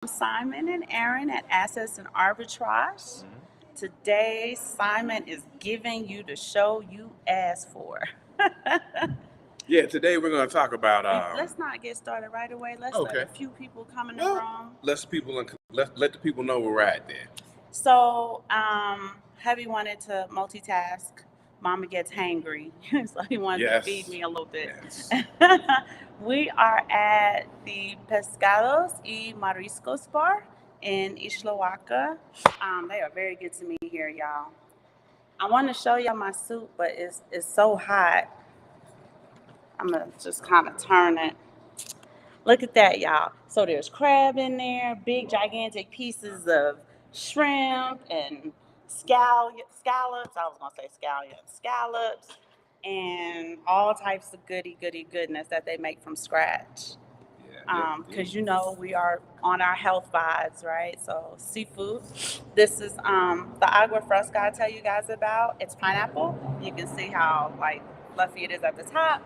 Simon and Aaron at Assets and Arbitrage. Today, Simon is giving you the show you asked for. Yeah, today we're going to talk about. Let's not get started right away. Let's Okay. let a few people come in the room. Let the people know where we're at then. So, Hubby wanted to multitask. Mama gets hangry, so he wanted to feed me a little bit. Yes. We are at the Pescados y Mariscos Bar in Ishloaka. They are very good to me here, y'all. I want to show y'all my soup, but it's so hot. I'm gonna just kind of turn it. Look at that, y'all. So there's crab in there, big gigantic pieces of shrimp and scallops. I was gonna say scallops, and all types of goodness that they make from scratch. Because we are on our health vibes, right? So seafood. This is the agua fresca I tell you guys about. It's pineapple. You can see how like fluffy it is at the top.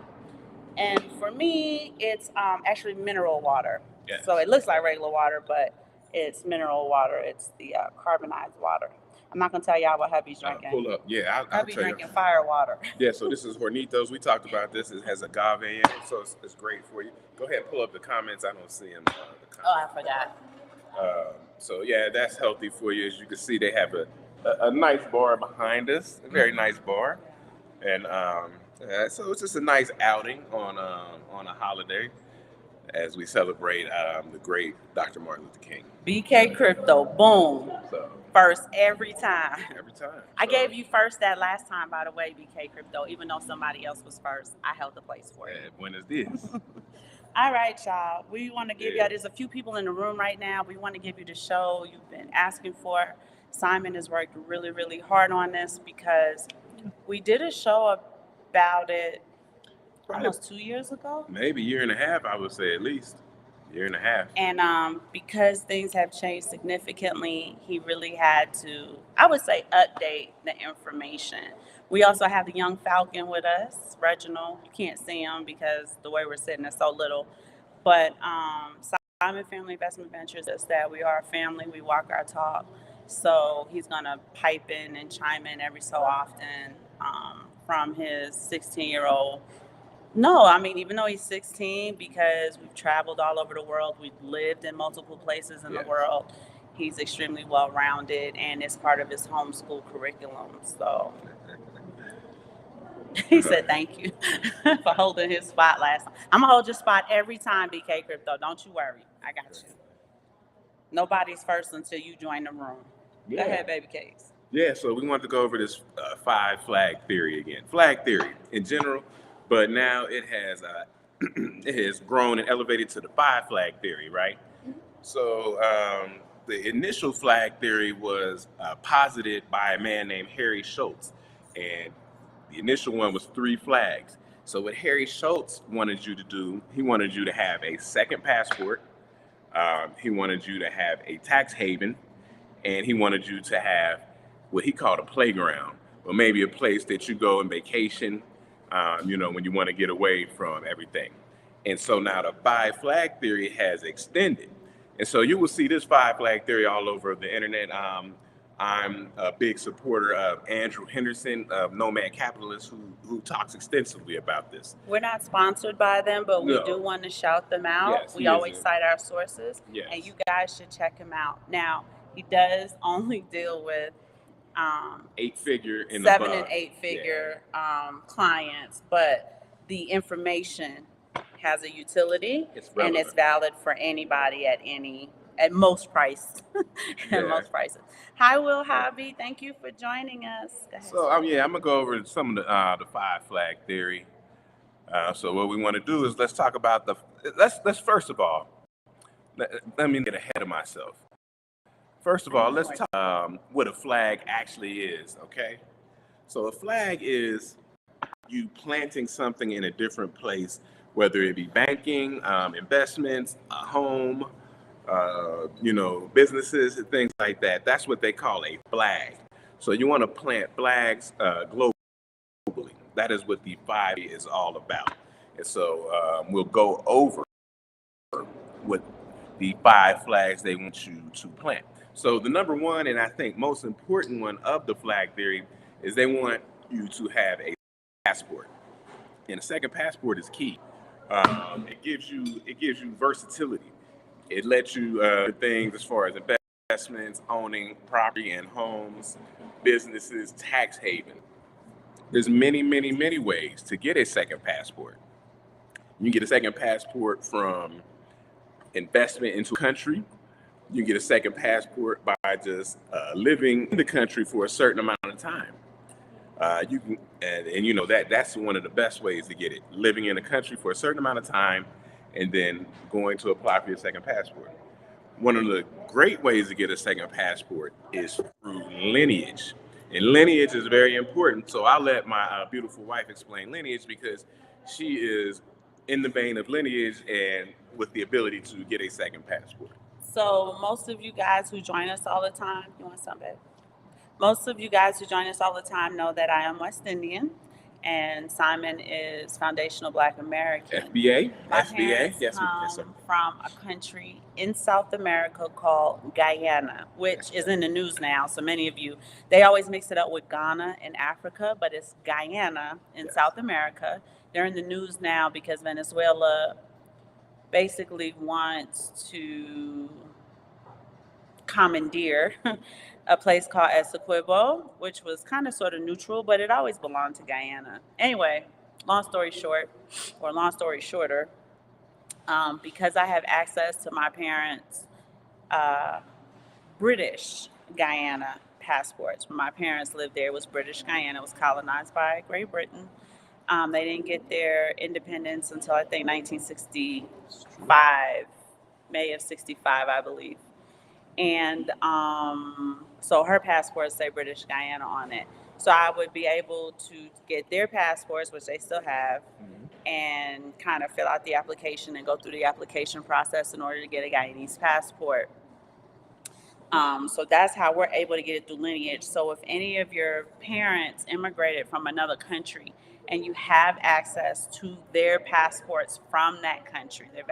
And for me, it's actually mineral water. Yes. So it looks like regular water, but it's mineral water. It's the carbonized water. I'm not gonna tell y'all what hubby's drinking. Pull up. Yeah, I'll Hubby tell drinking fire water. Yeah, so this is Hornitos. We talked about this. It has agave in it, so it's great for you. Go ahead and pull up the comments. I don't see them. Oh, I forgot. So yeah, that's healthy for you. As you can see, they have a nice bar behind us, a very nice bar, and so it's just a nice outing on a holiday as we celebrate the great Dr. Martin Luther King. BK Crypto, boom. So first every time. Every time. I gave you first that last time, by the way, BK Crypto. Even though somebody else was first, I held the place for you. When is this? All right, y'all. We want to give y'all, there's a few people in the room right now. We want to give you the show you've been asking for. Simon has worked really, really hard on this because we did a show about it almost 2 years ago. Maybe a year and a half, I would say at least. Year and a half. And because things have changed significantly, he really had to, I would say, update the information. We also have the young Falcon with us, Reginald. You can't see him because the way we're sitting is so little. But Simon Family Investment Ventures is that we are a family. We walk our talk. So he's going to pipe in and chime in every so often from his 16-year-old. No, I mean, even though he's 16, because we've traveled all over the world, we've lived in multiple places in the world, he's extremely well-rounded, and it's part of his homeschool curriculum. So he said thank you for holding his spot last time. I'm going to hold your spot every time, BK Crypto. Don't you worry. I got you. Nobody's first until you join the room. Go ahead, baby cakes. Yeah, so we want to go over this 5 flag theory again. Flag theory in general. But now it has grown and elevated to the 5 flag theory, right? So the initial flag theory was posited by a man named Harry Schultz, and the initial one was 3 flags. So what Harry Schultz wanted you to do, he wanted you to have a second passport, he wanted you to have a tax haven, and he wanted you to have what he called a playground, or maybe a place that you go and vacation. When you want to get away from everything. And so now the 5 flag theory has extended. And so you will see this 5 flag theory all over the internet. I'm a big supporter of Andrew Henderson of Nomad Capitalist, who talks extensively about this. We're not sponsored by them, but we do want to shout them out. Yes, we always cite our sources, and you guys should check him out. Now, he does only deal with 8-figure and 7 and 8-figure clients, but the information has a utility and it's valid for anybody at most price. At most prices. Hi, Will Hobby. Thank you for joining us. So I'm gonna go over some of the 5 flag theory. So what we want to do is let's talk about let's first of all, let me get ahead of myself. First of all, let's talk what a flag actually is, okay? So a flag is you planting something in a different place, whether it be banking, investments, a home, businesses and things like that. That's what they call a flag. So you want to plant flags globally. That is what the 5 is all about. And so we'll go over what the 5 flags they want you to plant. So the number one, and I think most important one of the flag theory, is they want you to have a passport. And a second passport is key. It gives you versatility. It lets you things as far as investments, owning property and homes, businesses, tax haven. There's many ways to get a second passport. You can get a second passport from investment into a country. You can get a second passport by just living in the country for a certain amount of time. You can, and you know that's one of the best ways to get it. Living in a country for a certain amount of time, and then going to apply for your second passport. One of the great ways to get a second passport is through lineage. And lineage is very important. So I'll let my beautiful wife explain lineage because she is in the vein of lineage and with the ability to get a second passport. So most of you guys who join us all the time, you want some, babe? Most of you guys who join us all the time know that I am West Indian, and Simon is Foundational Black American. FBA? My FBA? parents Yes, come sir. from a country in South America called Guyana, which is in the news now. So many of you, they always mix it up with Ghana in Africa, but it's Guyana in South America. They're in the news now because Venezuela basically wants to commandeer a place called Essequibo, which was kind of sort of neutral, but it always belonged to Guyana. Anyway, long story short, or long story shorter, because I have access to my parents' British Guyana passports. When my parents lived there, it was British Guyana. It was colonized by Great Britain. They didn't get their independence until I think 1965, May of 65, I believe. And so her passports say British Guyana on it. So I would be able to get their passports, which they still have, and kind of fill out the application and go through the application process in order to get a Guyanese passport. So that's how we're able to get it through lineage. So if any of your parents immigrated from another country and you have access to their passports from that country, they're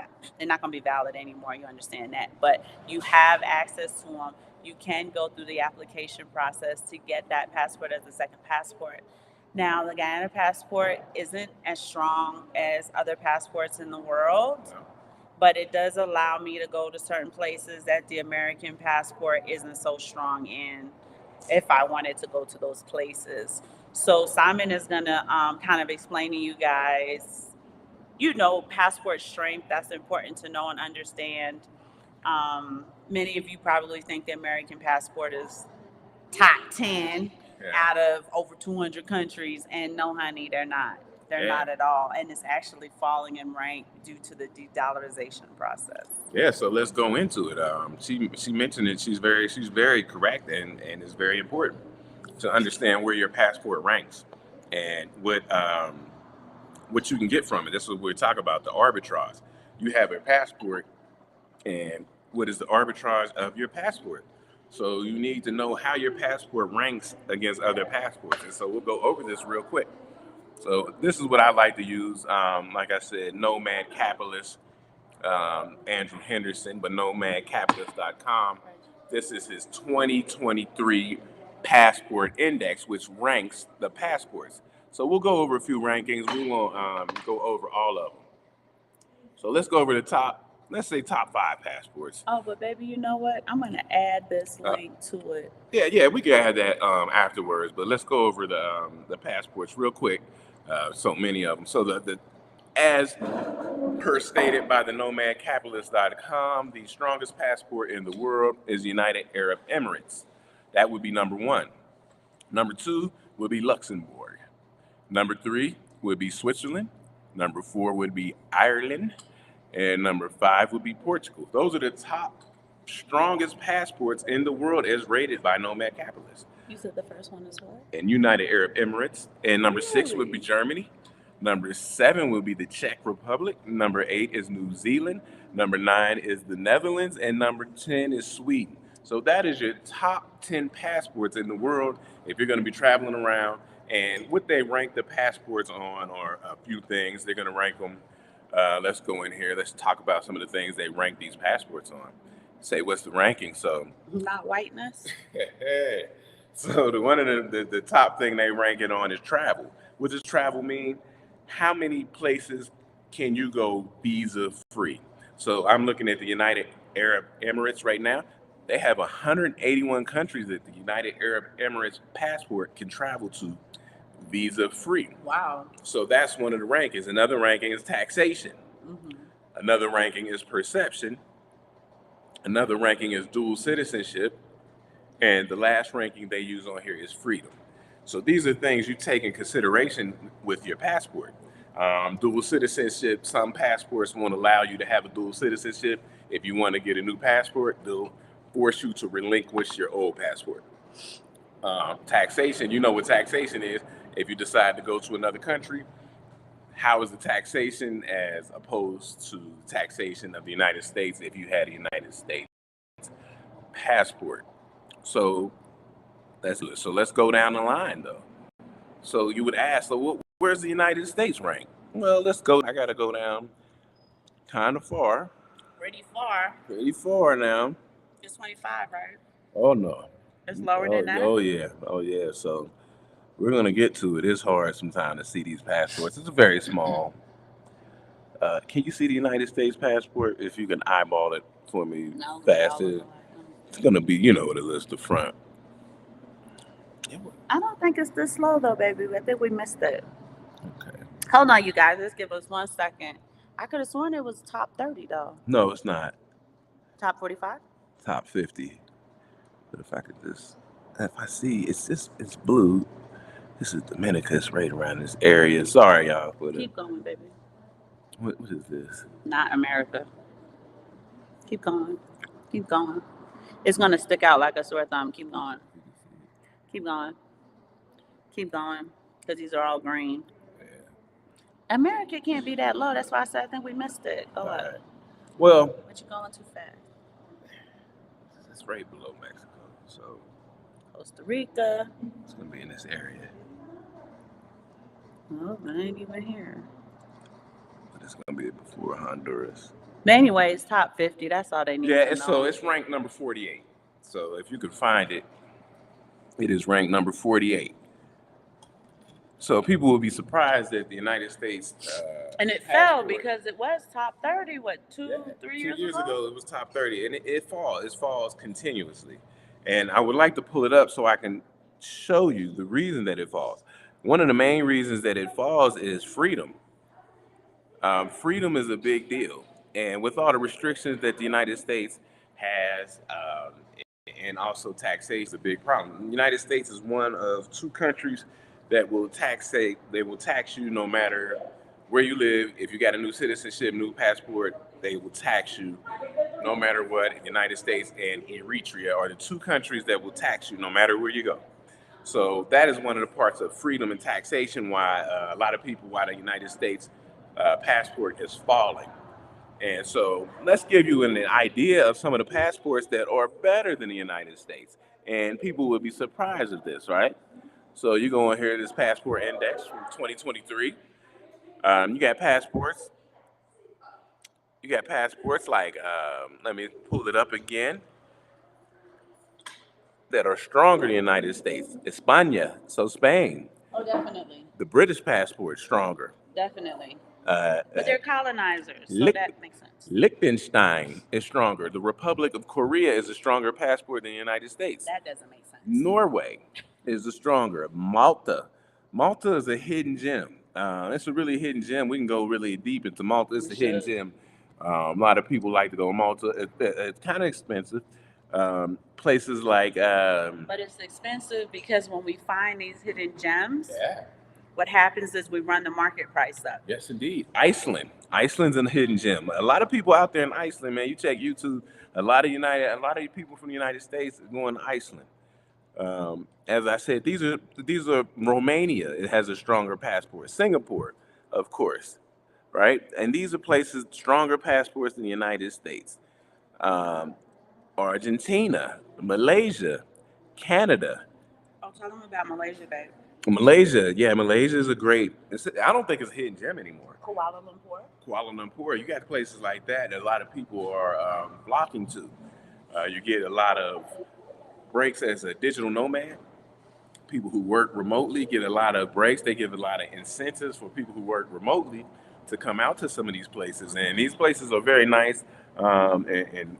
not going to be valid anymore. You understand that. But you have access to them. You can go through the application process to get that passport as a second passport. Now, the Guyana passport isn't as strong as other passports in the world, but it does allow me to go to certain places that the American passport isn't so strong in if I wanted to go to those places. So Simon is going to kind of explain to you guys, passport strength. That's important to know and understand. Many of you probably think the American passport is top 10 out of over 200 countries, and no, honey, they're not. They're not at all, and it's actually falling in rank due to the de-dollarization process. Yeah, so let's go into it. She mentioned it. She's very correct, and it's very important to understand where your passport ranks and what you can get from it. This is what we're talking about, the arbitrage. You have a passport, and what is the arbitrage of your passport? So you need to know how your passport ranks against other passports, and so we'll go over this real quick. So this is what I like to use. Like I said, Nomad Capitalist, Andrew Henderson, but nomadcapitalist.com. This is his 2023 passport index, which ranks the passports. So we'll go over a few rankings. We won't go over all of them. So let's go over the top 5 passports. Oh, but baby, you know what? I'm going to add this link to it. Yeah, we can add that afterwards. But let's go over the passports real quick. So many of them. So as per stated by the nomadcapitalist.com, the strongest passport in the world is the United Arab Emirates. That would be number 1. Number 2 would be Luxembourg. Number 3 would be Switzerland. Number 4 would be Ireland. And number 5 would be Portugal. Those are the top strongest passports in the world as rated by Nomad Capitalist. You said the first one is what? And United Arab Emirates. And number 6 would be Germany. Number 7 would be the Czech Republic. Number 8 is New Zealand. Number 9 is the Netherlands. And number 10 is Sweden. So that is your top 10 passports in the world if you're going to be traveling around. And what they rank the passports on are a few things. They're going to rank them Let's go in here. Let's talk about some of the things they rank these passports on. Say what's the ranking. So, Not whiteness. so one of the top thing they rank it on is travel. What does travel mean? How many places can you go visa free? So I'm looking at the United Arab Emirates right now. They have 181 countries that the United Arab Emirates passport can travel to visa free. Wow. So that's one of the rankings. Another ranking is taxation. Mm-hmm. Another ranking is perception. Another ranking is dual citizenship. And the last ranking they use on here is freedom. So these are things you take in consideration with your passport. Dual citizenship, some passports won't allow you to have a dual citizenship. If you want to get a new passport, they'll force you to relinquish your old passport. Taxation, you know what taxation is. If you decide to go to another country, how is the taxation as opposed to taxation of the United States if you had a United States passport? So let's go down the line though. So you would ask, so where's the United States rank? Well, let's go. I gotta go down kind of far. Pretty far. Pretty far now. It's 25, right? Oh no. It's lower than that. Oh yeah. So we're gonna get to it. It's hard sometimes to see these passports. It's very small. Can you see the United States passport? If you can eyeball it for me No, fast, it's gonna be, you know what it is, the front. I don't think it's this slow though, baby. I think we missed it. Okay. Hold on, you guys. Let's give us 1 second. I could have sworn it was top 30 though. No, it's not. Top 45? Top 50. But if I could if I see, it's blue. This is Dominica. It's right around this area. Sorry, y'all. Keep going, baby. What is this? Not America. Keep going. Keep going. It's going to stick out like a sore thumb. Keep going. Keep going. Keep going. Because these are all green. Yeah. America can't be that low. That's why I said I think we missed it. Go up. Right. Well, But you're going too fast. It's right below Mexico. So Costa Rica. It's going to be in this area. Oh, I ain't even here. But it's going to be before Honduras. But anyways, top 50. That's all they need to know. So it's ranked number 48. So if you could find it, it is ranked number 48. So people will be surprised that the United States and it passport, fell because it was top 30, three years ago it was top 30, and it falls continuously. And I would like to pull it up so I can show you the reason that it falls. One of the main reasons that it falls is freedom. Freedom is a big deal. And with all the restrictions that the United States has, and also taxation is a big problem. The United States is one of 2 countries that will tax you no matter where you live. If you got a new citizenship, new passport, they will tax you no matter what. United States and Eritrea are the 2 countries that will tax you no matter where you go. So that is one of the parts of freedom and taxation why a lot of people, why the United States passport is falling. And so let's give you an idea of some of the passports that are better than the United States. And people will be surprised at this, right? So you go in here, this passport index from 2023. You got passports. You got passports like, let me pull it up again, that are stronger than the United States. España, so Spain. Oh, definitely. The British passport stronger. Definitely. But they're colonizers, so that makes sense. Liechtenstein is stronger. The Republic of Korea is a stronger passport than the United States. That doesn't make sense. Norway is the stronger. Malta is a hidden gem. It's a really hidden gem. We can go really deep into Malta. It's a hidden gem. A lot of people like to go to Malta. It's kind of expensive. Places like... but it's expensive because when we find these hidden gems, what happens is we run the market price up. Yes, indeed. Iceland's a hidden gem. A lot of people out there in Iceland, man, you check YouTube, a lot of people from the United States are going to Iceland. As I said, these are Romania. It has a stronger passport. Singapore, of course, right? And these are places stronger passports than the United States. Argentina, Malaysia, Canada. Oh, tell them about Malaysia, babe. Malaysia, yeah, Malaysia is a great. I don't think it's a hidden gem anymore. Kuala Lumpur. Kuala Lumpur, you got places like that a lot of people are flocking to. You get a lot of breaks as a digital nomad. People who work remotely get a lot of breaks. They give a lot of incentives for people who work remotely to come out to some of these places. And these places are very nice and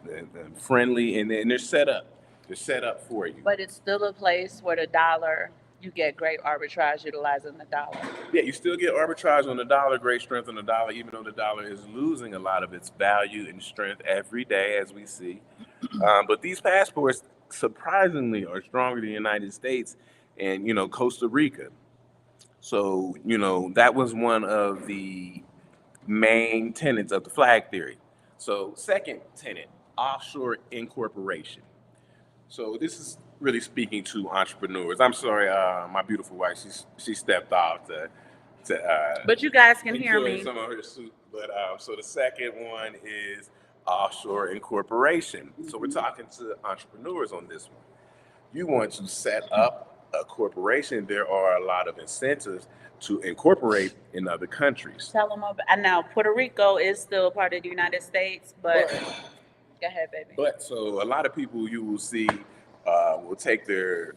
friendly, and they're set up. They're set up for you. But it's still a place where the dollar, you get great arbitrage utilizing the dollar. Yeah, you still get arbitrage on the dollar, great strength on the dollar, even though the dollar is losing a lot of its value and strength every day, as we see. But these passports, surprisingly, are stronger than the United States and, Costa Rica. So, that was one of the main tenets of the flag theory. So, second tenet, offshore incorporation. So this is really speaking to entrepreneurs. I'm sorry, my beautiful wife, she stepped off to But you guys can hear enjoy me. some of her soup. But so the second one is offshore incorporation. So we're talking to entrepreneurs on this one. You want to set up a corporation, there are a lot of incentives to incorporate in other countries. Tell them about. And now Puerto Rico is still part of the United States, but go ahead, baby. But so a lot of people you will see will take their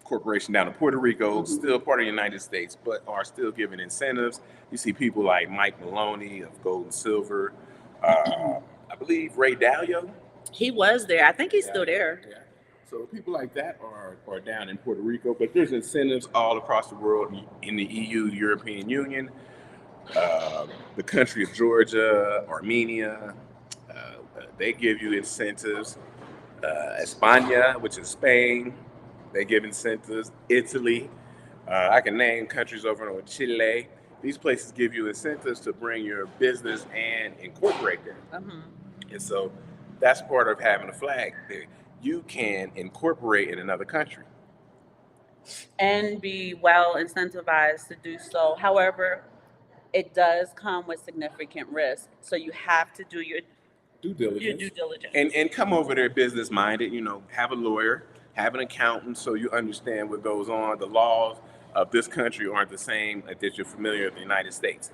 corporation down to Puerto Rico, still part of the United States, but are still given incentives. You see people like Mike Maloney of Gold and Silver. I believe Ray Dalio. He was there. I think he's still there. Yeah. So people like that are down in Puerto Rico, but there's incentives all across the world in the EU, the European Union, the country of Georgia, Armenia. They give you incentives. España, which is Spain, they give incentives. Italy, I can name countries over in Chile. These places give you incentives to bring your business and incorporate them. And so that's part of having a flag there. You can incorporate in another country and be well incentivized to do so. However, it does come with significant risk. So you have to do your due diligence. And come over there business minded, have a lawyer, have an accountant so you understand what goes on. The laws of this country aren't the same that you're familiar with the United States.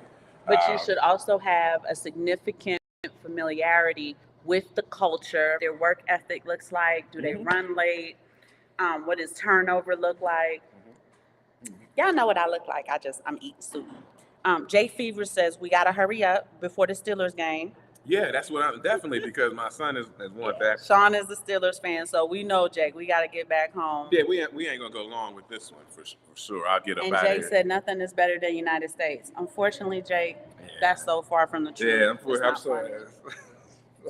But you should also have a significant familiarity with the culture, their work ethic looks like. Do they run late? What does turnover look like? Y'all know what I look like. I'm eating soup. Jay Fever says we gotta hurry up before the Steelers game. Yeah, that's what I'm definitely, because my son is want that. Sean is a Steelers fan, so we know, Jake, we got to get back home. Yeah, we ain't gonna go long with this one for sure. I'll get up out of here. And Jake said nothing is better than the United States. Unfortunately, Jake, that's so far from the truth. Yeah, I'm sorry.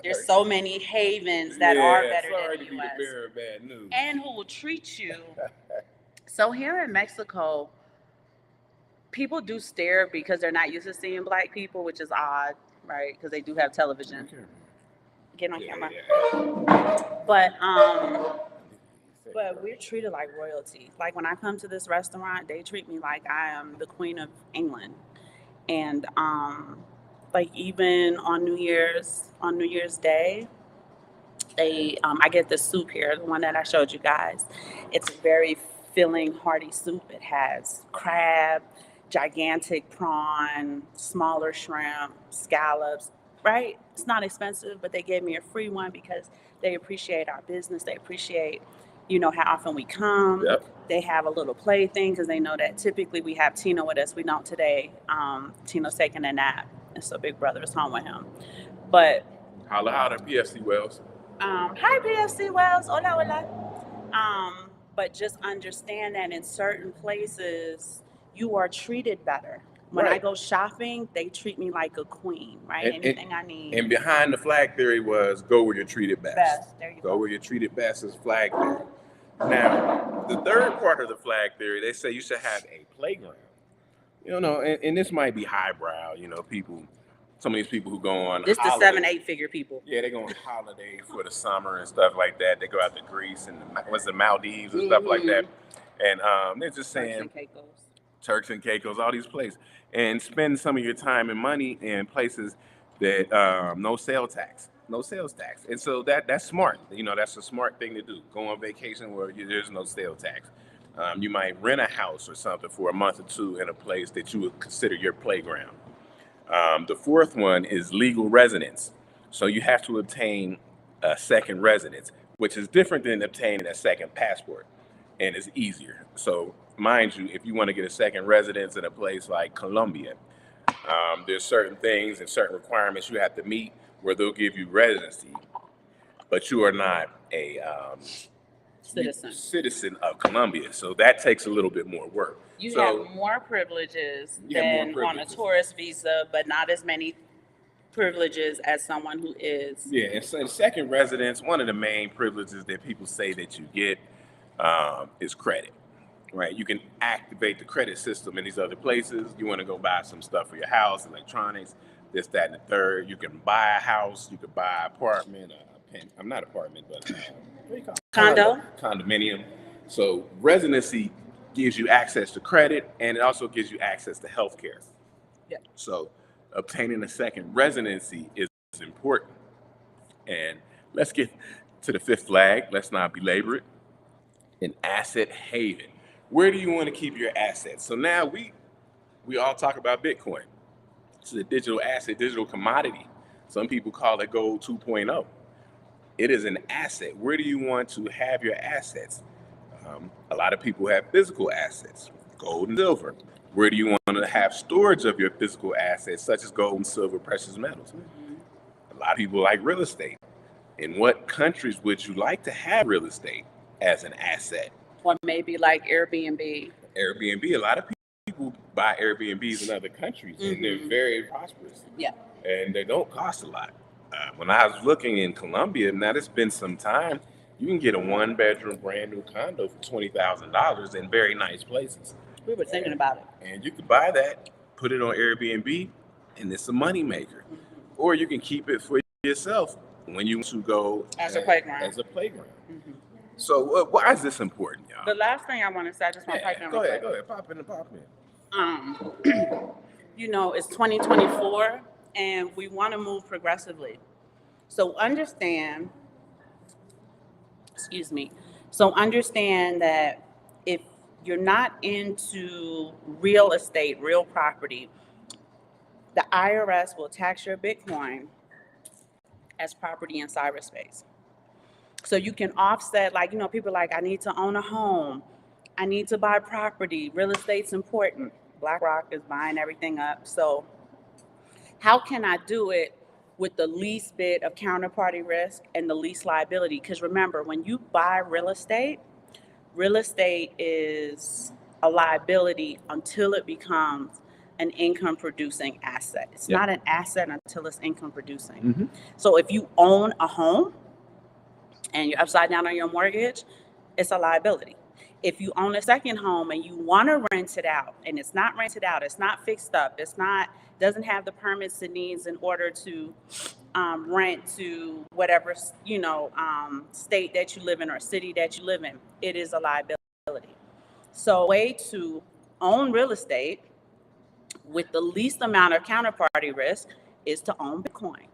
There's so many havens that are better sorry than the to U.S. be the bearer of bad news. And who will treat you. So here in Mexico, people do stare because they're not used to seeing black people, which is odd, right? Because they do have television. Get on camera. But we're treated like royalty. Like when I come to this restaurant, they treat me like I am the Queen of England. And like even on New Year's Day, I get the soup here, the one that I showed you guys. It's a very filling, hearty soup. It has crab, gigantic prawn, smaller shrimp, scallops, right? It's not expensive, but they gave me a free one because they appreciate our business. They appreciate, how often we come. Yep. They have a little play thing because they know that typically we have Tino with us. We don't today. Tino's taking a nap, and so Big Brother is home with him. But holla, PFC Wells. Hi, PFC Wells. Hola. But just understand that in certain places, you are treated better. When I go shopping, they treat me like a queen, right? Anything I need. And behind the flag theory was go where you're treated best. There you go. Where you're treated best is flag theory. Now, the third part of the flag theory, they say you should have a playground. And this might be highbrow, some of these people who go on this holiday. The 7-8 figure people. Yeah, they go on holiday for the summer and stuff like that. They go out to Greece and the Maldives and stuff like that. And they're just saying Turks and Caicos, all these places, and spend some of your time and money in places that no sales tax. And so that's smart. That's a smart thing to do. Go on vacation where there's no sales tax. You might rent a house or something for a month or two in a place that you would consider your playground. The fourth one is legal residence. So you have to obtain a second residence, which is different than obtaining a second passport, and it's easier. So mind you, if you want to get a second residence in a place like Colombia, there's certain things and certain requirements you have to meet where they'll give you residency, but you are not a citizen of Colombia. So that takes a little bit more work. You have more privileges than on a tourist visa, but not as many privileges as someone who is. Yeah, and so in second residence, one of the main privileges that people say that you get is credit. Right, you can activate the credit system in these other places. You want to go buy some stuff for your house, electronics, this, that, and the third. You can buy a house. You could buy an apartment. I'm not apartment, but what do you call it? Condominium. So residency gives you access to credit, and it also gives you access to health care. Yeah. So obtaining a second residency is important. And let's get to the fifth flag. Let's not belabor it. An asset haven. Where do you want to keep your assets? So now we all talk about Bitcoin. It's a digital asset, digital commodity. Some people call it gold 2.0. It is an asset. Where do you want to have your assets? A lot of people have physical assets, gold and silver. Where do you want to have storage of your physical assets, such as gold and silver, precious metals? A lot of people like real estate. In what countries would you like to have real estate as an asset? Or maybe like Airbnb. Airbnb, a lot of people buy Airbnbs in other countries, and they're very prosperous. Yeah. And they don't cost a lot. When I was looking in Colombia, now it's been some time, you can get a one-bedroom brand new condo for $20,000 in very nice places. We were thinking about it. And you could buy that, put it on Airbnb, and it's a moneymaker. Or you can keep it for yourself when you want to go as a playground. So why is this important, y'all? The last thing I want to say, I just want to pipe in. Go ahead, pop in. You know, it's 2024, and we want to move progressively. So understand that if you're not into real estate, real property, the IRS will tax your Bitcoin as property in cyberspace. So you can offset, like, you know, people are like, I need to own a home. I need to buy property. Real estate's important. BlackRock is buying everything up. So how can I do it with the least bit of counterparty risk and the least liability? Because remember, when you buy real estate is a liability until it becomes an income producing asset. It's not an asset until it's income producing. So if you own a home and you're upside down on your mortgage, it's a liability. If you own a second home and you want to rent it out and it's not rented out, it's not fixed up, doesn't have the permits it needs in order to rent to whatever, state that you live in or city that you live in, it is a liability. So a way to own real estate with the least amount of counterparty risk is to own Bitcoin,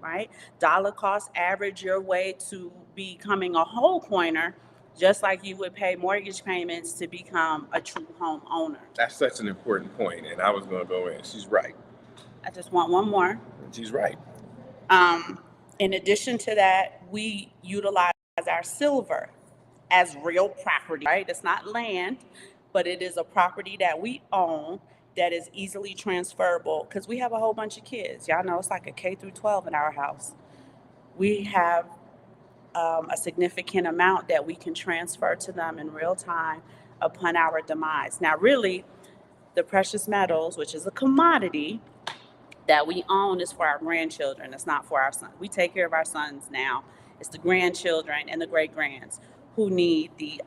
right? Dollar cost average your way to becoming a whole coiner, just like you would pay mortgage payments to become a true home owner. That's such an important point, and I was going to go in. She's right. I just want one more. She's right. In addition to that, we utilize our silver as real property, right? It's not land, but it is a property that we own that is easily transferable, because we have a whole bunch of kids. Y'all know it's like a K through 12 in our house. We have a significant amount that we can transfer to them in real time upon our demise. Now, really, the precious metals, which is a commodity that we own, is for our grandchildren. It's not for our sons. We take care of our sons now. It's the grandchildren and the great-grands who need the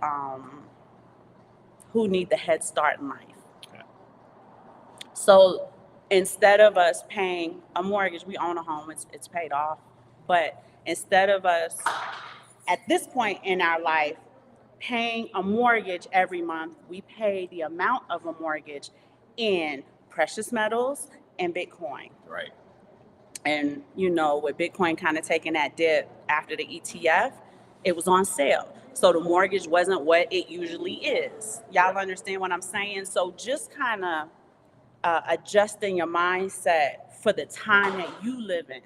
head start in life. So instead of us paying a mortgage, we own a home, it's paid off. But instead of us, at this point in our life, paying a mortgage every month, we pay the amount of a mortgage in precious metals and Bitcoin. Right. And, with Bitcoin kind of taking that dip after the ETF, it was on sale. So the mortgage wasn't what it usually is. Y'all understand what I'm saying? So just kind of adjusting your mindset for the time that you live in.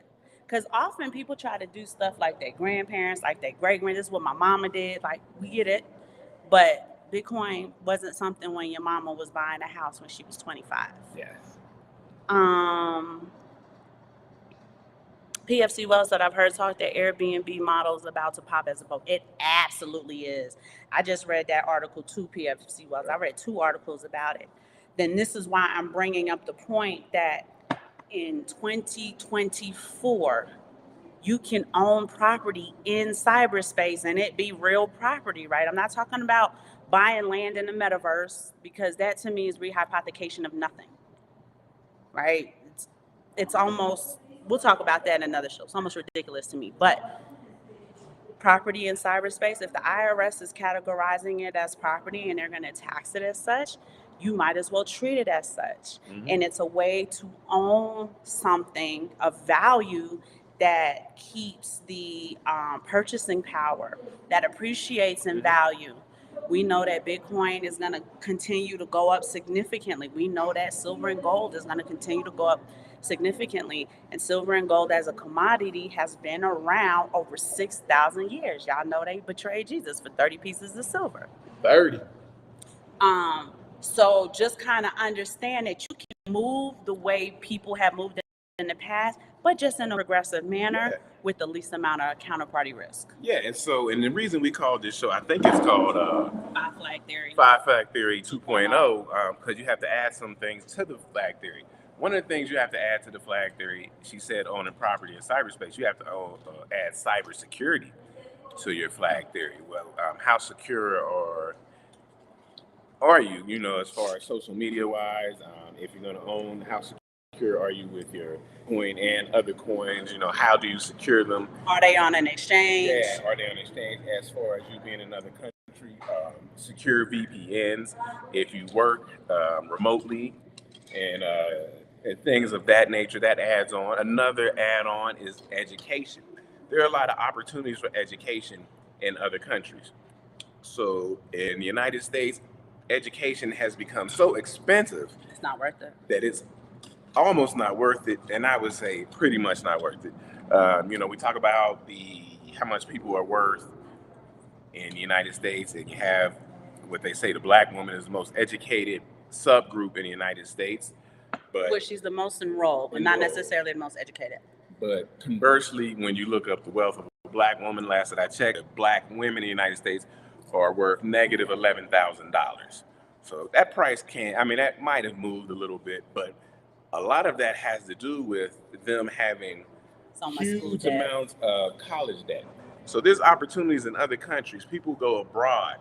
Because often people try to do stuff like their grandparents, like their great grand. This is what my mama did. Like, we get it. But Bitcoin wasn't something when your mama was buying a house when she was 25. Yes. PFC Wells that I've heard talk that Airbnb model is about to pop as a vote. It absolutely is. I just read that article too, PFC Wells. I read 2 articles about it. Then this is why I'm bringing up the point that in 2024, you can own property in cyberspace and it be real property, right? I'm not talking about buying land in the metaverse, because that to me is rehypothecation of nothing, right? It's almost, we'll talk about that in another show. It's almost ridiculous to me. But property in cyberspace, if the IRS is categorizing it as property and they're going to tax it as such, you might as well treat it as such. Mm-hmm. And it's a way to own something of value that keeps the purchasing power, that appreciates in value. We know that Bitcoin is going to continue to go up significantly. We know that silver and gold is going to continue to go up significantly. And silver and gold as a commodity has been around over 6,000 years. Y'all know they betrayed Jesus for 30 pieces of silver. 30. So just kind of understand that you can move the way people have moved in the past, but just in a regressive manner with the least amount of counterparty risk. Yeah, and the reason we called this show, I think it's called Five Flag Theory. 2.0, because you have to add some things to the flag theory. One of the things you have to add to the flag theory, she said, owning property in cyberspace, you have to add cybersecurity to your flag theory. Well, how secure are you, as far as social media wise, if you're going to own, how secure are you with your coin and other coins? How do you secure them? Are they on an exchange? Yeah, are they on an exchange? As far as you being in another country, secure VPNs if you work remotely, and things of that nature. That adds on. Another add-on is education. There are a lot of opportunities for education in other countries. So in the United States, education has become so expensive. It's not worth it. That it's almost not worth it, and I would say pretty much not worth it. We talk about how much people are worth in the United States, and you have what they say the black woman is the most educated subgroup in the United States. But she's the most enrolled, but not necessarily the most educated. But conversely, when you look up the wealth of a black woman, last that I checked, black women in the United States are worth negative $11,000. So that price that might have moved a little bit, but a lot of that has to do with them having huge amounts of college debt. So there's opportunities in other countries. People go abroad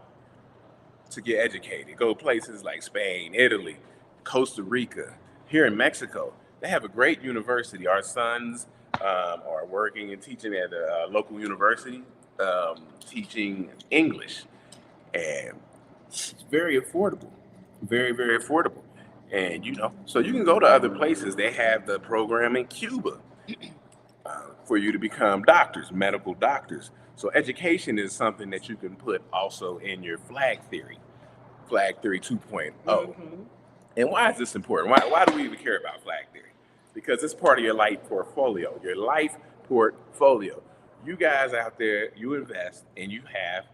to get educated, go places like Spain, Italy, Costa Rica. Here in Mexico, they have a great university. Our sons are working and teaching at a local university, teaching English. And it's very affordable, very, very affordable. And, so you can go to other places. They have the program in Cuba for you to become doctors, medical doctors. So education is something that you can put also in your flag theory 2.0. Mm-hmm. And why is this important? Why do we even care about flag theory? Because it's part of your life portfolio. Your life portfolio. You guys out there, you invest and you have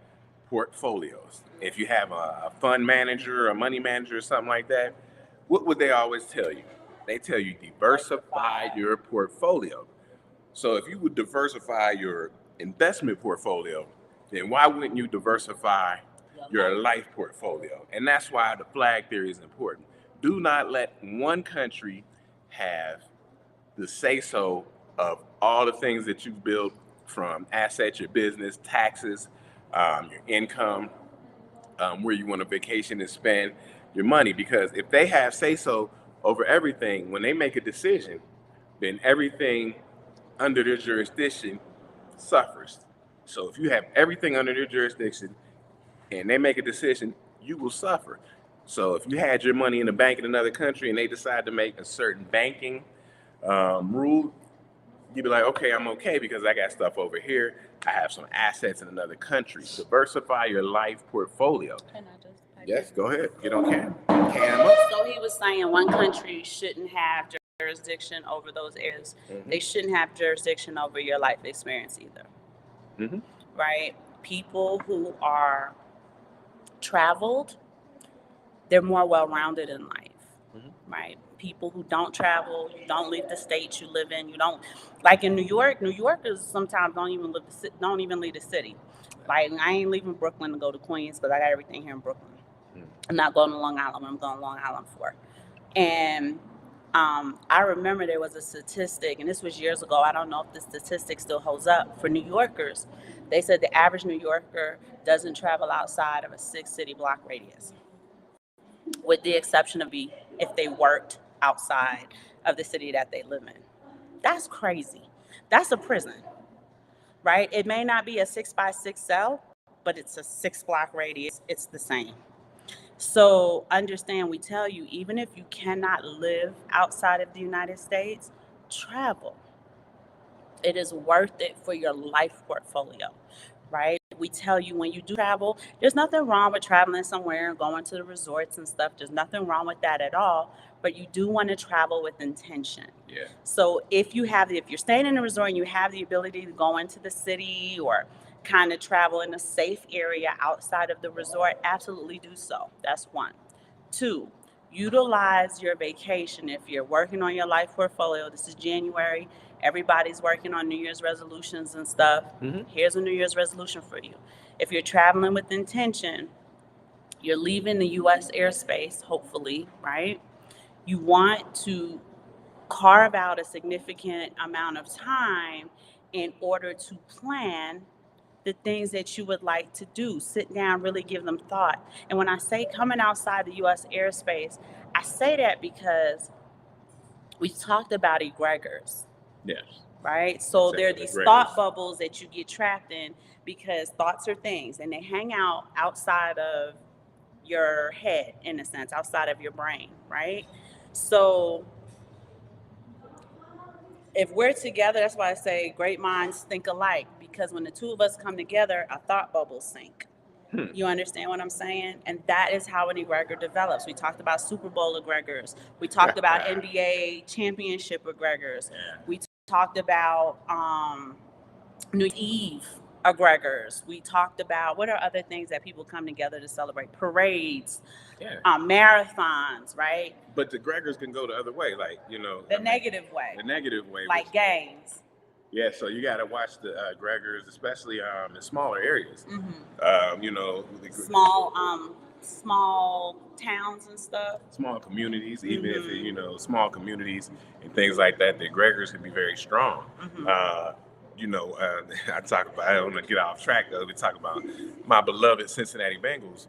portfolios. If you have a fund manager, a money manager, or something like that, what would they always tell you? They tell you diversify your portfolio. So if you would diversify your investment portfolio, then why wouldn't you diversify your life portfolio? And that's why the flag theory is important. Do not let one country have the say-so of all the things that you build, from assets, your business, taxes, your income, where you want to vacation and spend your money. Because if they have say-so over everything, when they make a decision, then everything under their jurisdiction suffers. So if you have everything under their jurisdiction and they make a decision, you will suffer. So if you had your money in a bank in another country and they decide to make a certain banking rule, you'd be like, okay, I'm okay because I got stuff over here. I have some assets in another country. Diversify your life portfolio. Can I just pipe Yes, in? go ahead. Get on cam. Cam up. So he was saying one country shouldn't have jurisdiction over those areas. Mhm. They shouldn't have jurisdiction over your life experience either, Mhm. right? People who are traveled, they're more well-rounded in life, Mhm. right? People who don't travel, you don't leave the state you live in, you don't, like in New York, New Yorkers sometimes don't even leave the city. Like I ain't leaving Brooklyn to go to Queens because I got everything here in Brooklyn. I'm not going to Long Island. I'm going to Long Island for. And I remember there was a statistic, and this was years ago. I don't know if the statistic still holds up for New Yorkers. They said the average New Yorker doesn't travel outside of a 6-city block radius, with the exception of if they worked outside of the city that they live in. That's crazy. That's a prison, right? It may not be a 6x6 cell, but it's a 6-block radius. It's the same. So understand, we tell you, even if you cannot live outside of the United States, travel. It is worth it for your life portfolio, right? We tell you when you do travel, there's nothing wrong with traveling somewhere and going to the resorts and stuff. There's nothing wrong with that at all. But you do want to travel with intention. Yeah. So if you're staying in a resort and you have the ability to go into the city or kind of travel in a safe area outside of the resort, absolutely do so. That's one. Two, utilize your vacation. If you're working on your life portfolio, this is January, everybody's working on New Year's resolutions and stuff. Mhm. Here's a New Year's resolution for you. If you're traveling with intention, you're leaving the US airspace, hopefully, right? You want to carve out a significant amount of time in order to plan the things that you would like to do. Sit down, really give them thought. And when I say coming outside the US airspace, I say that because we talked about egregors, Yes. right? So there are Secular these egregors. thought bubbles that you get trapped in because thoughts are things and they hang out outside of your head, in a sense, outside of your brain, right? So if we're together, that's why I say great minds think alike, because when the two of us come together, our thought bubbles sync. You understand what I'm saying? And that is how an egregor develops. We talked about Super Bowl egregors. We talked about NBA championship egregors. Yeah. We talked about New Year's Eve egregors. We talked about what are other things that people come together to celebrate? Parades, Yeah. marathons, right? But the Gregors can go the other way, like The negative way, the negative way, like which- gangs. Yeah, so you got to watch the Gregors, especially in smaller areas. Small towns and stuff. Small communities, even if small communities and things like that, the Gregors can be very strong. I talk about. I don't want to get off track though. We talk about my beloved Cincinnati Bengals,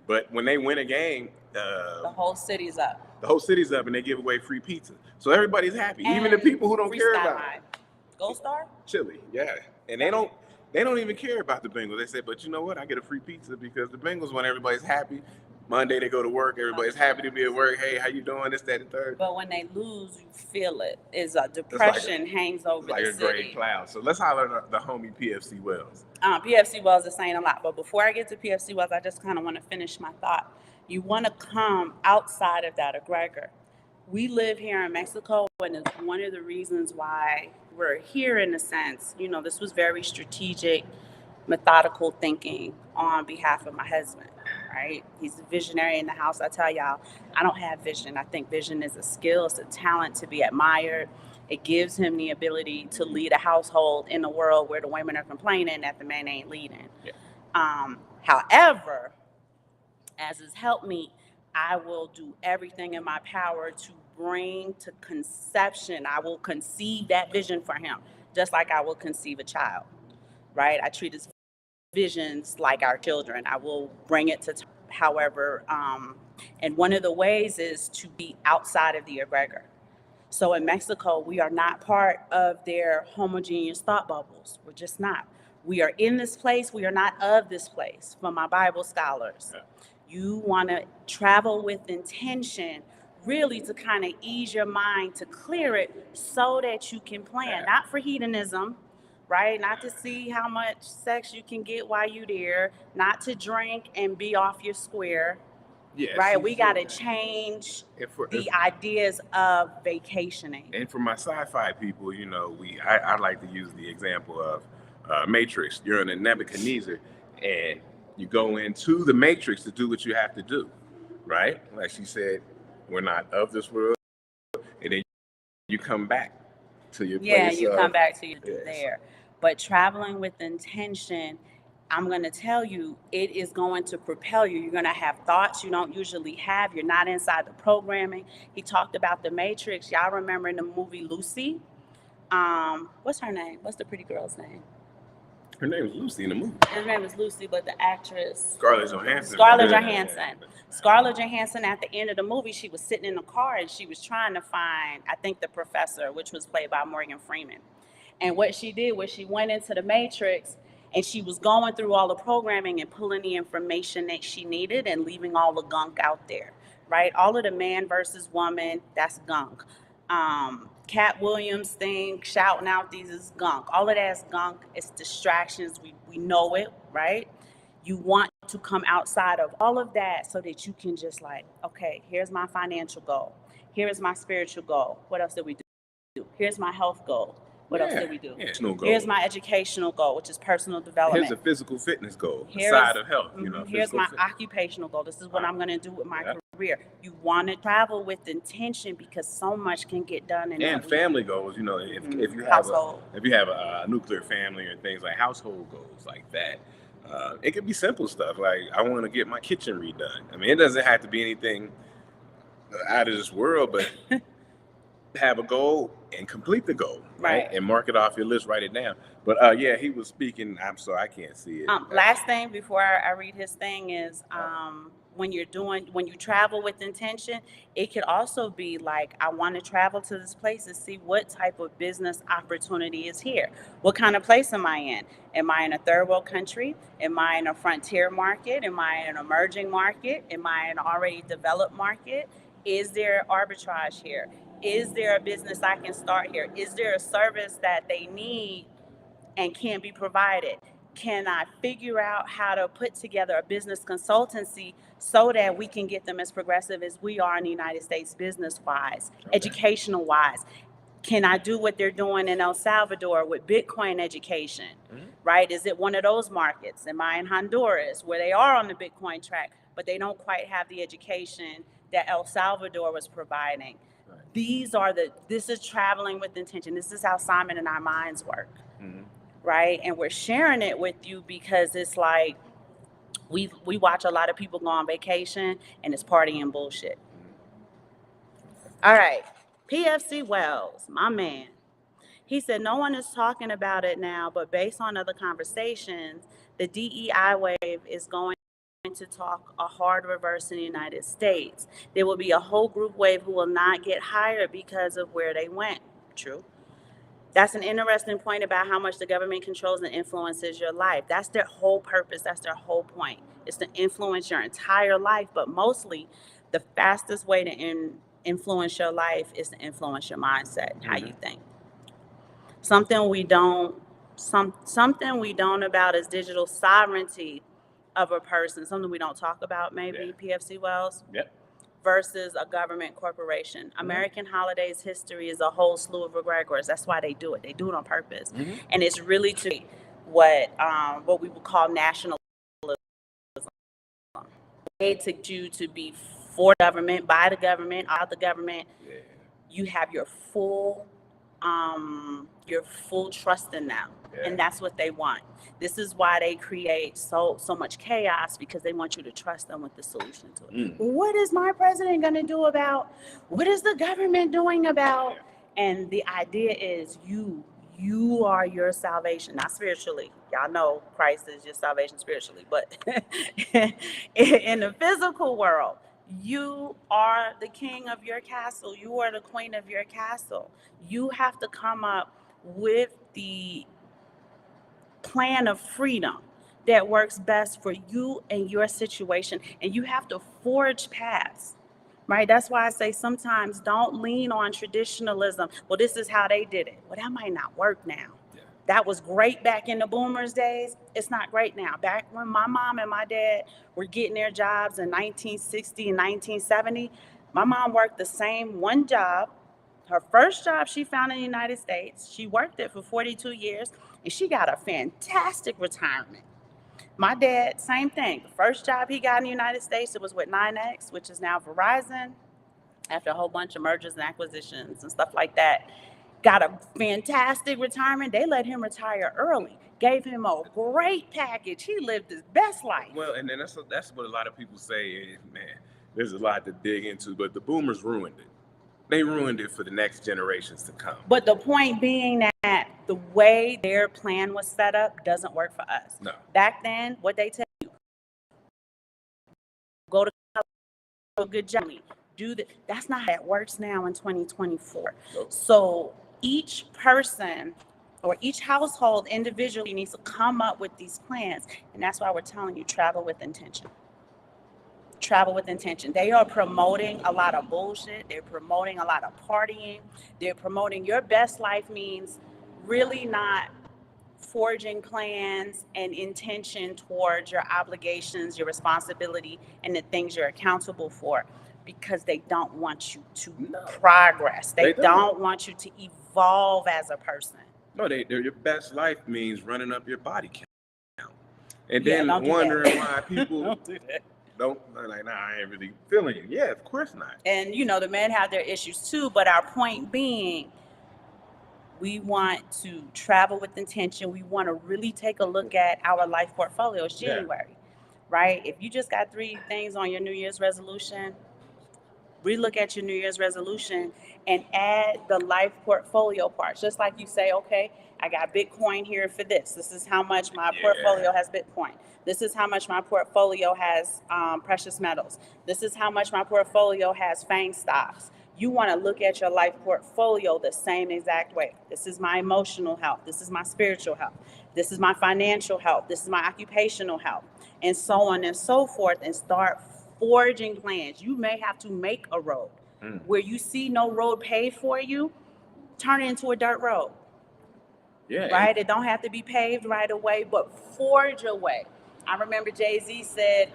but when they win a game, The whole city's up. the whole city's up, and they give away free pizza, so everybody's happy. Even the people who don't care about it. Gold Star? Chili, yeah. And they don't even care about the Bengals. They say, but you know what? I get a free pizza because the Bengals, when everybody's happy, Monday they go to work, everybody's happy to be at work. Hey, how you doing? This, that, and third. But when they lose, you feel it. Is a depression hangs over the city. Like a gray cloud. So let's holler at the homie PFC Wells. PFC Wells is saying a lot. But before I get to PFC Wells, I just kind of want to finish my thought. You want to come outside of that egregor. We live here in Mexico, and it's one of the reasons why we're here in a sense. This was very strategic, methodical thinking on behalf of my husband, right? He's a visionary in the house. I tell y'all, I don't have vision. I think vision is a skill, it's a talent to be admired. It gives him the ability to lead a household in a world where the women are complaining that the man ain't leading. Yeah. However, as his helpmeet, I will do everything in my power to bring to conception. I will conceive that vision for him, just like I will conceive a child, right? I treat his visions like our children. I will bring it to however, and one of the ways is to be outside of the egregor. So in Mexico, we are not part of their homogeneous thought bubbles. We're just not. We are in this place. We are not of this place, for my Bible scholars. Yeah. You want to travel with intention, really to kind of ease your mind, to clear it so that you can plan, not for hedonism, right? Not to see how much sex you can get while you're there, not to drink and be off your square, Yeah, right? We got to change the ideas of vacationing. And for my sci-fi people, you know, I like to use the example of Matrix. You're in a Nebuchadnezzar, and you go into the Matrix to do what you have to do, right? Like she said, we're not of this world, and then you come back to your place. You come back to your there. But traveling with intention, I'm going to tell you, it is going to propel you. You're going to have thoughts you don't usually have. You're not inside the programming. He talked about the Matrix. Y'all remember in the movie Lucy? What's her name? What's the pretty girl's name? Her name is Lucy in the movie. Her name is Lucy, but the actress... Scarlett Johansson. Scarlett Johansson, at the end of the movie, she was sitting in the car and she was trying to find, I think, the professor, which was played by Morgan Freeman. And what she did was she went into the Matrix and she was going through all the programming and pulling the information that she needed and leaving all the gunk out there, right? All of the man versus woman, that's gunk. Cat Williams thing, shouting out these is gunk. All of that is gunk. It's distractions. We know it, right? You want to come outside of all of that so that you can just like, okay, here's my financial goal. Here is my spiritual goal. What else did we do? Here's my health goal. What else did we do? Here's my educational goal, which is personal development. Here's a physical fitness goal, side of health. You know, here's my occupational goal. This is what I'm going to do with my career. You want to travel with intention because so much can get done. And family goals, you know, if you have a nuclear family or things like household goals like that, it could be simple stuff like I want to get my kitchen redone. I mean, it doesn't have to be anything out of this world, but have a goal and complete the goal, right? And mark it off your list, write it down. But yeah, he was speaking. I'm sorry, I can't see it. Last thing before I read his thing is when you travel with intention, it could also be like, I want to travel to this place to see what type of business opportunity is here. What kind of place am I in? Am I in a third world country? Am I in a frontier market? Am I in an emerging market? Am I in an already developed market? Is there arbitrage here? Is there a business I can start here? Is there a service that they need and can't be provided? Can I figure out how to put together a business consultancy so that we can get them as progressive as we are in the United States business-wise, educational-wise? Can I do what they're doing in El Salvador with Bitcoin education, right? Is it one of those markets? Am I in Honduras where they are on the Bitcoin track, but they don't quite have the education that El Salvador was providing? This is traveling with intention. This is how Simon and our minds work, right? And we're sharing it with you because it's like we watch a lot of people go on vacation and it's partying bullshit. All right, PFC Wells, my man. He said, no one is talking about it now, but based on other conversations, the DEI wave is going to talk a hard reverse in the United States. There will be a whole group wave who will not get hired because of where they went. True. That's an interesting point about how much the government controls and influences your life. That's their whole purpose. That's their whole point. It's to influence your entire life, but mostly the fastest way to influence your life is to influence your mindset and how you think. Something we don't about is digital sovereignty of a person, something we don't talk about maybe, PFC Wells, versus a government corporation. American holidays history is a whole slew of egregores. That's why they do it. They do it on purpose. And it's really to what we would call nationalism. They took you to be for government, by the government, out the government. You have your full trust in them. And that's what they want. This is why they create so much chaos, because they want you to trust them with the solution to it. What is my president going to do about? What is the government doing about? And the idea is you are your salvation, not spiritually. Y'all know Christ is your salvation spiritually, but in the physical world, you are the king of your castle. You are the queen of your castle. You have to come up with the plan of freedom that works best for you and your situation. And you have to forge paths, right? That's why I say sometimes don't lean on traditionalism. Well, this is how they did it. Well, that might not work now. Yeah. That was great back in the boomers days. It's not great now. Back when my mom and my dad were getting their jobs in 1960 and 1970, my mom worked the same one job. Her first job she found in the United States. She worked it for 42 years and she got a fantastic retirement. My dad, same thing. The first job he got in the United States, it was with 9X, which is now Verizon, after a whole bunch of mergers and acquisitions and stuff like that. Got a fantastic retirement. They let him retire early, gave him a great package. He lived his best life. Well, and then that's what a lot of people say. Man, there's a lot to dig into, but the boomers ruined it. They ruined it for the next generations to come. But the point being that the way their plan was set up doesn't work for us. No. Back then, what they tell you, go to a good job, do that. That's not how it works now in 2024. Nope. So each person or each household individually needs to come up with these plans. And that's why we're telling you, travel with intention. Travel with intention. They are promoting a lot of bullshit. They're promoting a lot of partying. They're promoting your best life means really not forging plans and intention towards your obligations, your responsibility, and the things you're accountable for, because they don't want you to progress. They don't want you to evolve as a person. No, your best life means running up your body count. And Yeah, then don't do wondering that. why people Don't do that. don't like, nah, I ain't really feeling it. Yeah, of course not. And the men have their issues too, but our point being, we want to travel with intention. We want to really take a look at our life portfolio. It's January, right? If you just got 3 things on your New Year's resolution, relook at your New Year's resolution and add the life portfolio parts. Just like you say, okay, I got Bitcoin here for this. This is how much my portfolio has Bitcoin. This is how much my portfolio has precious metals. This is how much my portfolio has FANG stocks. You want to look at your life portfolio the same exact way. This is my emotional health. This is my spiritual health. This is my financial health. This is my occupational health, and so on and so forth, and start forging plans. You may have to make a road. Where you see no road paved for you, turn it into a dirt road. Yeah. Right? It don't have to be paved right away, but forge a way. I remember Jay-Z said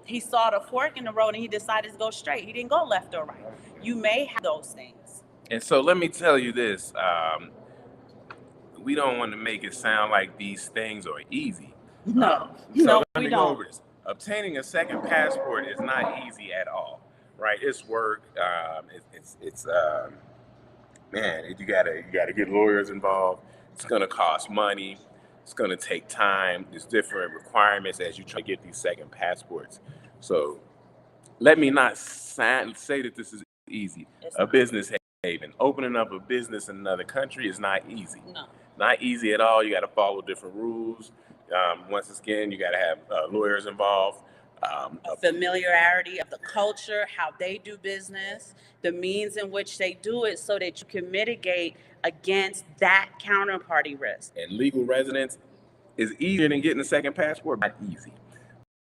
he saw the fork in the road and he decided to go straight. He didn't go left or right. You may have those things. And so let me tell you this. We don't want to make it sound like these things are easy. No, let me we go don't. over this. Obtaining a second passport is not easy at all, right? It's work. Man, you gotta get lawyers involved. It's gonna cost money. It's gonna take time. There's different requirements as you try to get these second passports. So let me not say that this is easy. A business haven, opening up a business in another country is not easy. No. Not easy at all. You got to follow different rules. Once again, you got to have lawyers involved. A familiarity of the culture, how they do business, the means in which they do it, so that you can mitigate against that counterparty risk. And legal residence is easier than getting a second passport. Not easy,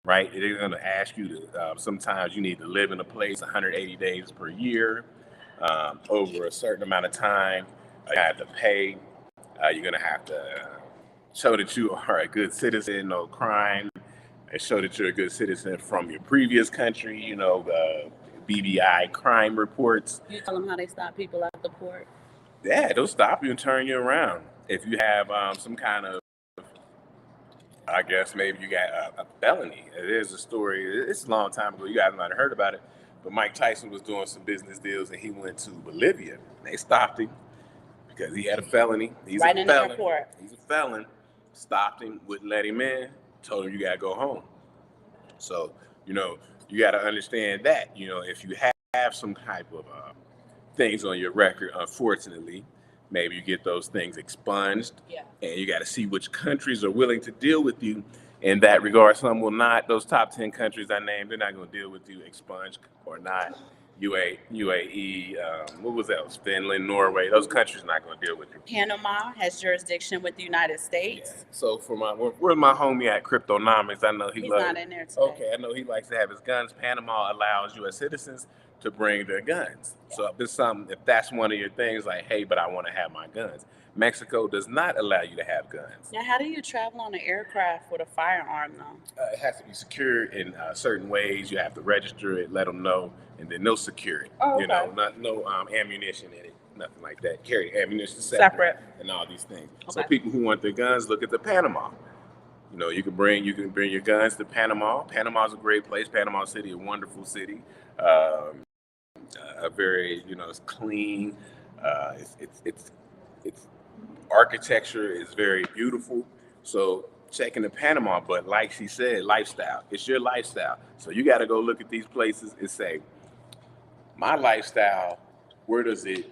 right? They're going to ask you to. Sometimes you need to live in a place 180 days per year, over a certain amount of time. You have to pay. You're going to have to show that you are a good citizen, no crime, and show that you're a good citizen from your previous country, BBI crime reports. You tell them how they stop people at the port? Yeah, they'll stop you and turn you around. If you have some kind of, I guess maybe you got a felony. There's a story, it's a long time ago, you guys might have heard about it, but Mike Tyson was doing some business deals and he went to Bolivia. They stopped him because he had a felony. He's right a in felon. the airport. He's a felon. Stopped him, wouldn't let him in, told him you gotta go home. So, you gotta understand that, if you have some type of things on your record, unfortunately, maybe you get those things expunged. Yeah. And you gotta see which countries are willing to deal with you in that regard. Some will not. Those top 10 countries I named, they're not gonna deal with you, expunged or not. UAE, what was else? Finland, Norway. Those countries not going to deal with you. Panama has jurisdiction with the United Yeah. States. So for where's my homie at Cryptonomics? I know He's loves. not in there today. Okay, I know he likes to have his guns. Panama allows U.S. citizens to bring their guns. Yeah. So if that's one of your things, like, hey, but I want to have my guns. Mexico does not allow you to have guns. Now, how do you travel on an aircraft with a firearm, though? It has to be secured in certain ways. You have to register it, let them know, and then they'll secure it. Oh, okay. You know, no ammunition in it, nothing like that. Carry ammunition Separate. and all these things. Okay. So people who want their guns, look at the Panama. You know, you can bring your guns to Panama. Panama's a great place. Panama City, a wonderful city. A very, it's clean. It's architecture is very beautiful. So check into Panama, but like she said, lifestyle. It's your lifestyle. So you got to go look at these places and say, my lifestyle, where does it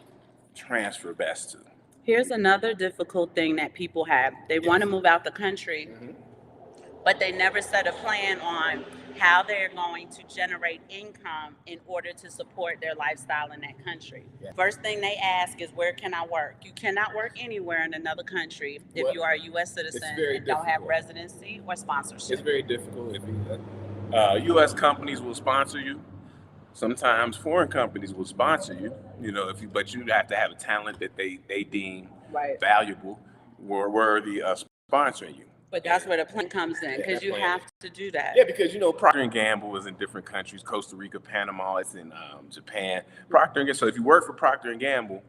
transfer best to? Here's another difficult thing that people have. They want to move out the country, but they never set a plan on how they're going to generate income in order to support their lifestyle in that country. Yeah. First thing they ask is, where can I work? You cannot work anywhere in another country if you are a U.S. citizen and don't have residency or sponsorship. It's very difficult. If U.S. companies will sponsor you. Sometimes foreign companies will sponsor you. But you have to have a talent that they deem valuable or worthy of sponsoring you. But that's where the plan comes in, because you have to do that. Yeah, because Procter & Gamble is in different countries: Costa Rica, Panama. It's in Japan. Procter & Gamble. So if you work for Procter & Gamble,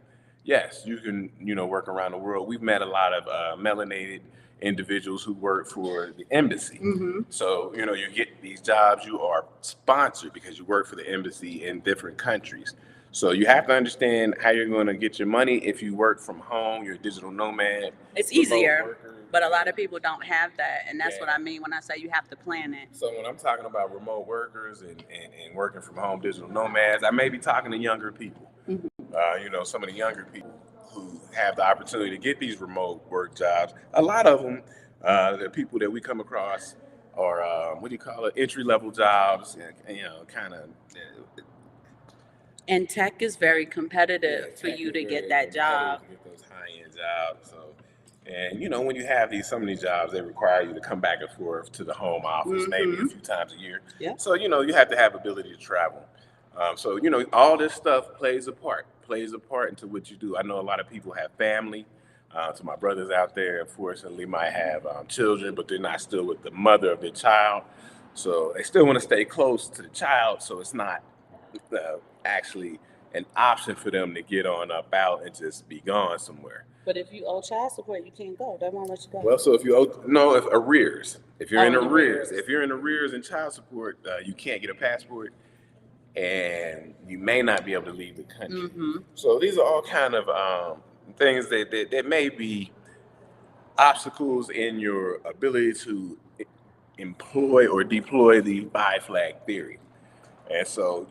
yes, you can work around the world. We've met a lot of melanated individuals who work for the embassy. So you get these jobs. You are sponsored because you work for the embassy in different countries. So you have to understand how you're going to get your money. If you work from home, you're a digital nomad. It's easier, but a lot of people don't have that, and that's what I mean when I say you have to plan it. So when I'm talking about remote workers and working from home, digital nomads, I may be talking to younger people. Some of the younger people who have the opportunity to get these remote work jobs. A lot of them, the people that we come across are entry-level jobs, kind of. And tech is very competitive for you to get that job. To get those high-end jobs. And when you have some of these jobs, they require you to come back and forth to the home office maybe a few times a year. Yeah. So you have to have ability to travel. All this stuff plays a part into what you do. I know a lot of people have family. So my brothers out there, unfortunately, might have children, but they're not still with the mother of their child. So they still want to stay close to the child. So it's not actually an option for them to get on up out and just be gone somewhere. But if you owe child support, you can't go. They won't let you go. Well, so if arrears, if you're in arrears in child support, you can't get a passport, and you may not be able to leave the country. So these are all kind of things that may be obstacles in your ability to employ or deploy the 5 flag theory. And so,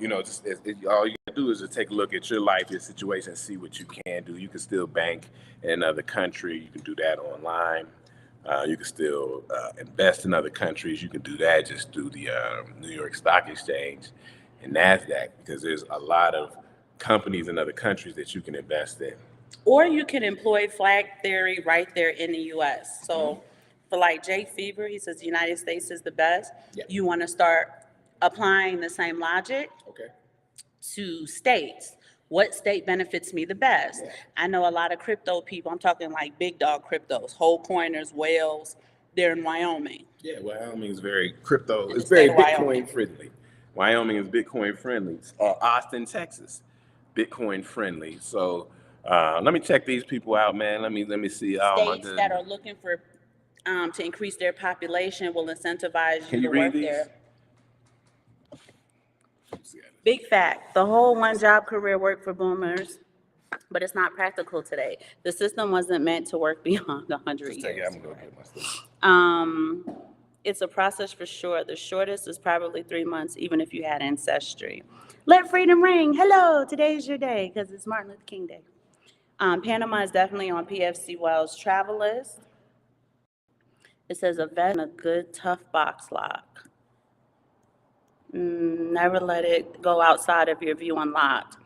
all you can do is just take a look at your life, your situation, see what you can do. You can still bank in another country. You can do that online. You can still invest in other countries. You can do that just through the New York Stock Exchange and NASDAQ, because there's a lot of companies in other countries that you can invest in. Or you can employ flag theory right there in the U.S. So for like Jay Fever, he says the United States is the best. Yeah. You want to start applying the same logic to states. What state benefits me the best? Yeah. I know a lot of crypto people, I'm talking like big dog cryptos, whole coiners, whales, they're in Wyoming. Yeah, Wyoming is very crypto, it's very Bitcoin friendly. Wyoming is Bitcoin friendly. Austin, Texas, Bitcoin friendly. So let me check these people out, man. Let me see. States that are looking for to increase their population will incentivize you to work there. Big fact, the whole one-job career worked for boomers, but it's not practical today. The system wasn't meant to work beyond 100 years. I'm gonna go get my stuff. It's a process for sure. The shortest is probably 3 months, even if you had ancestry. Let freedom ring. Hello, today's your day, because it's Martin Luther King Day. Panama is definitely on PFC Wells travel list. It says a vet and a good tough box lock. Never let it go outside of your view unlocked.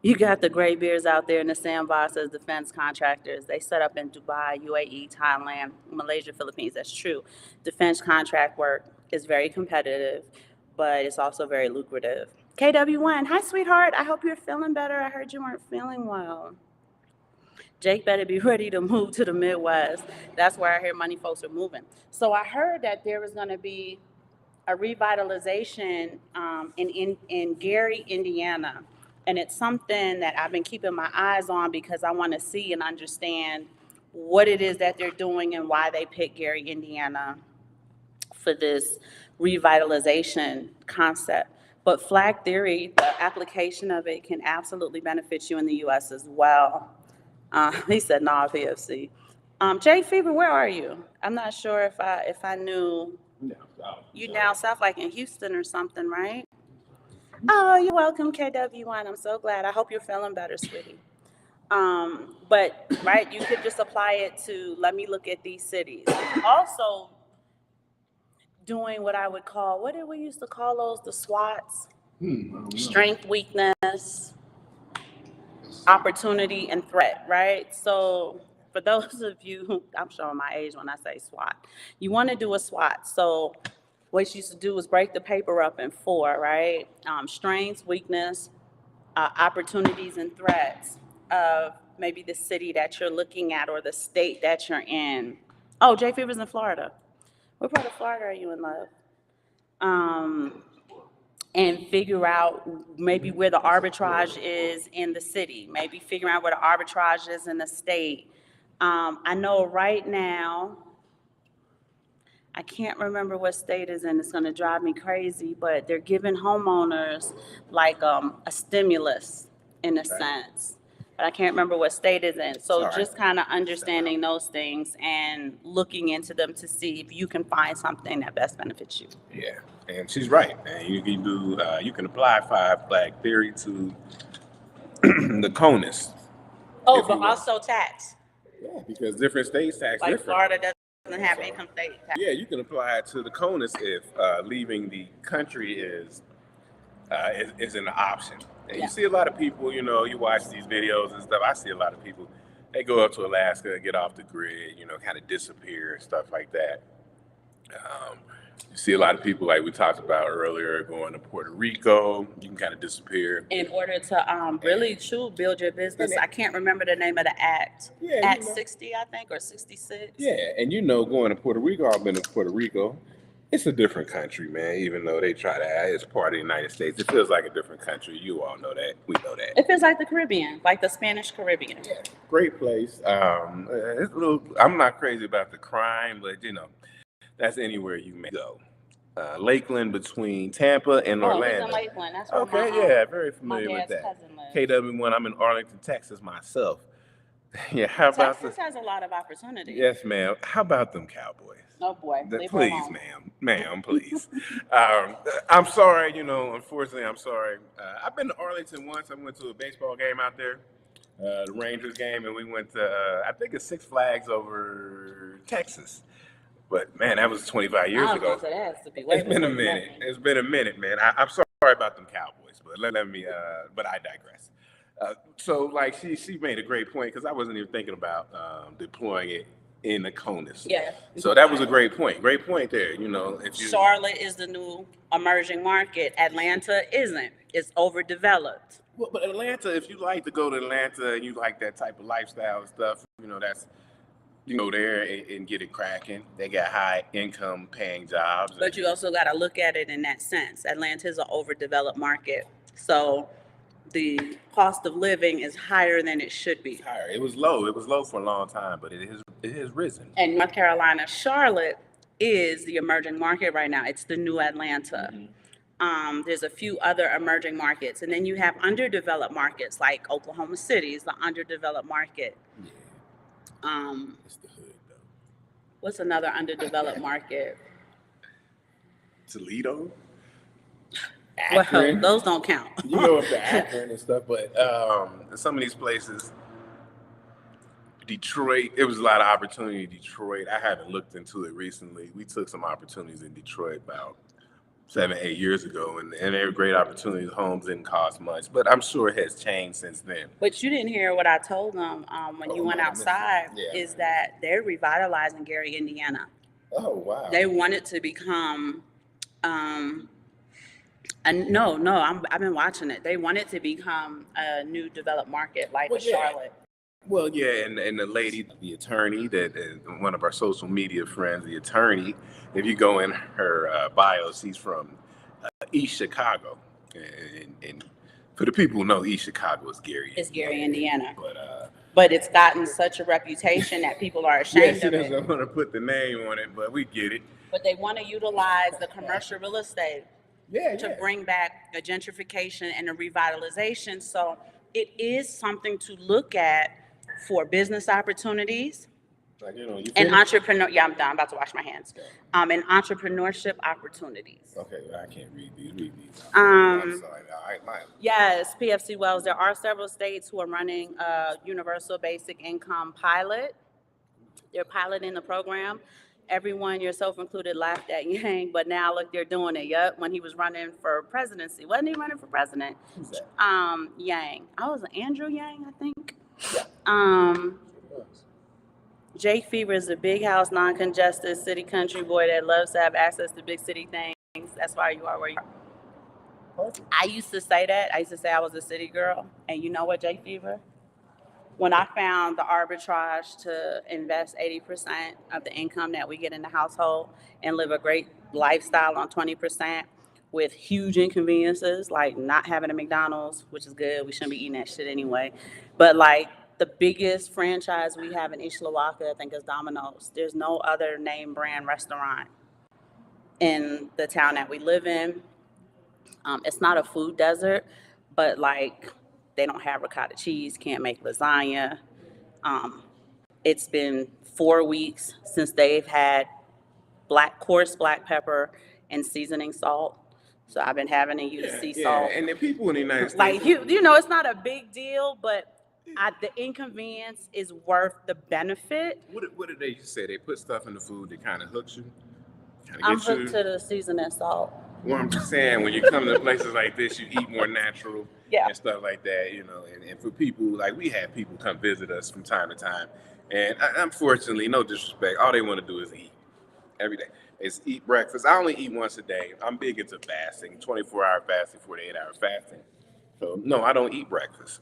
You got the gray bears out there in the sandbox as defense contractors. They set up in Dubai, UAE, Thailand, Malaysia, Philippines. That's true. Defense contract work is very competitive, but it's also very lucrative. KW1, hi, sweetheart. I hope you're feeling better. I heard you weren't feeling well. Jake better be ready to move to the Midwest. That's where I hear money folks are moving. So I heard that there was going to be a revitalization in Gary, Indiana. And it's something that I've been keeping my eyes on because I want to see and understand what it is that they're doing and why they picked Gary, Indiana for this revitalization concept. But flag theory, the application of it can absolutely benefit you in the US as well. He said, nah, PFC. Jay Fever, where are you? I'm not sure if I knew. You down south, like in Houston or something, right? Oh, you're welcome, KW1. I'm so glad. I hope you're feeling better, sweetie. But right, you could just apply it to, let me look at these cities. Also, doing what I would call, what did we used to call those? The SWOTs? Strength, weakness, opportunity, and threat, right? So for those of you, I'm showing my age when I say SWOT, you want to do a SWOT. So what you used to do was break the paper up in four, right? Strengths, weakness, opportunities, and threats of maybe the city that you're looking at or the state that you're in. Oh, Jay Fever's in Florida. What part of Florida are you in, love? And figure out maybe where the arbitrage is in the city, maybe figuring out where the arbitrage is in the state. I know right now, I can't remember what state is in, it's gonna drive me crazy, but they're giving homeowners like a stimulus in a sense. But I can't remember what state it's in. So Sorry. just kind of understanding those things and looking into them to see if you can find something that best benefits you. Yeah, and she's right. And you can do you can apply five flag theory to the CONUS. Oh, If but you will. also tax. Yeah, because different states tax Like different. Florida doesn't have income state tax. Yeah, you can apply it to the CONUS if leaving the country is an option. And Yeah. you see a lot of people, you know, you watch these videos and stuff. I see a lot of people, they go up to Alaska, get off the grid, you know, kind of disappear and stuff like that. You see a lot of people, like we talked about earlier, going to Puerto Rico. You can kind of disappear. In order to really build your business, I can't remember the name of the act. Yeah, Act you know. 60, I think, or 66. Yeah, and you know, going to Puerto Rico, I've been to Puerto Rico. It's a different country, man. Even though they try to add it's part of the United States, it feels like a different country. You all know that. We know that. It feels like the Caribbean, like the Spanish Caribbean. Yeah, great place. It's a little. I'm not crazy about the crime, but you know, that's anywhere you may go. Lakeland between Tampa and Oh, Orlando. he's in Lakeland. That's where Okay, my, yeah, very my familiar with dad's that. cousin lives. KW1, I'm in Arlington, Texas myself. Yeah, how about Texas has a lot of opportunity. Yes, ma'am. How about them Cowboys? Oh boy, leave her Please, alone. ma'am, please. I'm sorry, you know, unfortunately, I'm sorry. I've been to Arlington once. I went to a baseball game out there, the Rangers game, and we went to, I think it's Six Flags over Texas. But man, that was 25 years ago. It has to be. It's been a minute. It's been a minute, man. I'm sorry about them Cowboys, but let me, but I digress. So, like, she made a great point because I wasn't even thinking about deploying it in the CONUS. Yeah. So that was a great point. Great point there. You know, if you Charlotte is the new emerging market. Atlanta isn't. It's overdeveloped. well, but Atlanta, if you like to go to Atlanta and you like that type of lifestyle and stuff, you know, that's you go there and get it cracking. They got high income paying jobs. But you also got to look at it in that sense. Atlanta is an overdeveloped market. So the cost of living is higher than it should be. It's higher. It was low. It was low for a long time, but it has risen. And North Carolina, Charlotte is the emerging market right now. It's the new Atlanta. Mm-hmm. There's a few other emerging markets. And then you have underdeveloped markets like Oklahoma City is the underdeveloped market. Yeah. It's the hood, though. What's another underdeveloped market? Toledo? Well, those don't count. You know, up to Akron and stuff, but some of these places, Detroit, it was a lot of opportunity in Detroit. I haven't looked into it recently. We took some opportunities in Detroit about 7, 8 years ago, and they were great opportunities. Homes didn't cost much, but I'm sure it has changed since then. But you didn't hear what I told them when you went outside, is that they're revitalizing Gary, Indiana. Oh, wow. They want it to become, I've been watching it. They want it to become a new developed market like Charlotte. Well, yeah, and the lady, the attorney, that one of our social media friends, the attorney, if you go in her bio, she's from East Chicago. And for the people who know, East Chicago is Gary. It's Gary, Indiana. But it's gotten such a reputation that people are ashamed of it. Yes, she doesn't want to put the name on it, but we get it. But they want to utilize the commercial real estate to bring back a gentrification and a revitalization. So it is something to look at for business opportunities and entrepreneur. Yeah, I'm done. I'm about to wash my hands. And entrepreneurship opportunities. Okay, I can't read these. I'm sorry. All right, yes, PFC Wells. There are several states who are running a universal basic income pilot. They're piloting the program. Everyone, yourself included, laughed at Yang, but now look, they're doing it. Yep, when he was running for presidency, wasn't he running for president? Who's that? Yang. I was Andrew Yang, I think. Yeah. Jake Fever is a big house, non-congested city country boy that loves to have access to big city things. That's why you are where you are. Perfect. I used to say that. I used to say I was a city girl. And you know what, Jake Fever? When I found the arbitrage to invest 80% of the income that we get in the household and live a great lifestyle on 20% with huge inconveniences, like not having a McDonald's, which is good. We shouldn't be eating that shit anyway. But like the biggest franchise we have in Ishlawaka, I think, is Domino's. There's no other name brand restaurant in the town that we live in. It's not a food desert, but like they don't have ricotta cheese, can't make lasagna. It's been 4 weeks since they've had coarse black pepper and seasoning salt. So I've been having to use sea salt. And the people in the United States, like you know, it's not a big deal, but the inconvenience is worth the benefit. What did they say? They put stuff in the food that kind of hooks you. I'm hooked to the seasoning salt. Well, I'm just saying, when you come to places like this, you eat more natural and stuff like that, you know. And for people, like we have people come visit us from time to time, and unfortunately, no disrespect, all they want to do is eat every day. Is eat breakfast. I only eat once a day. I'm big into fasting, 24-hour fasting, 48-hour fasting. So no, I don't eat breakfast.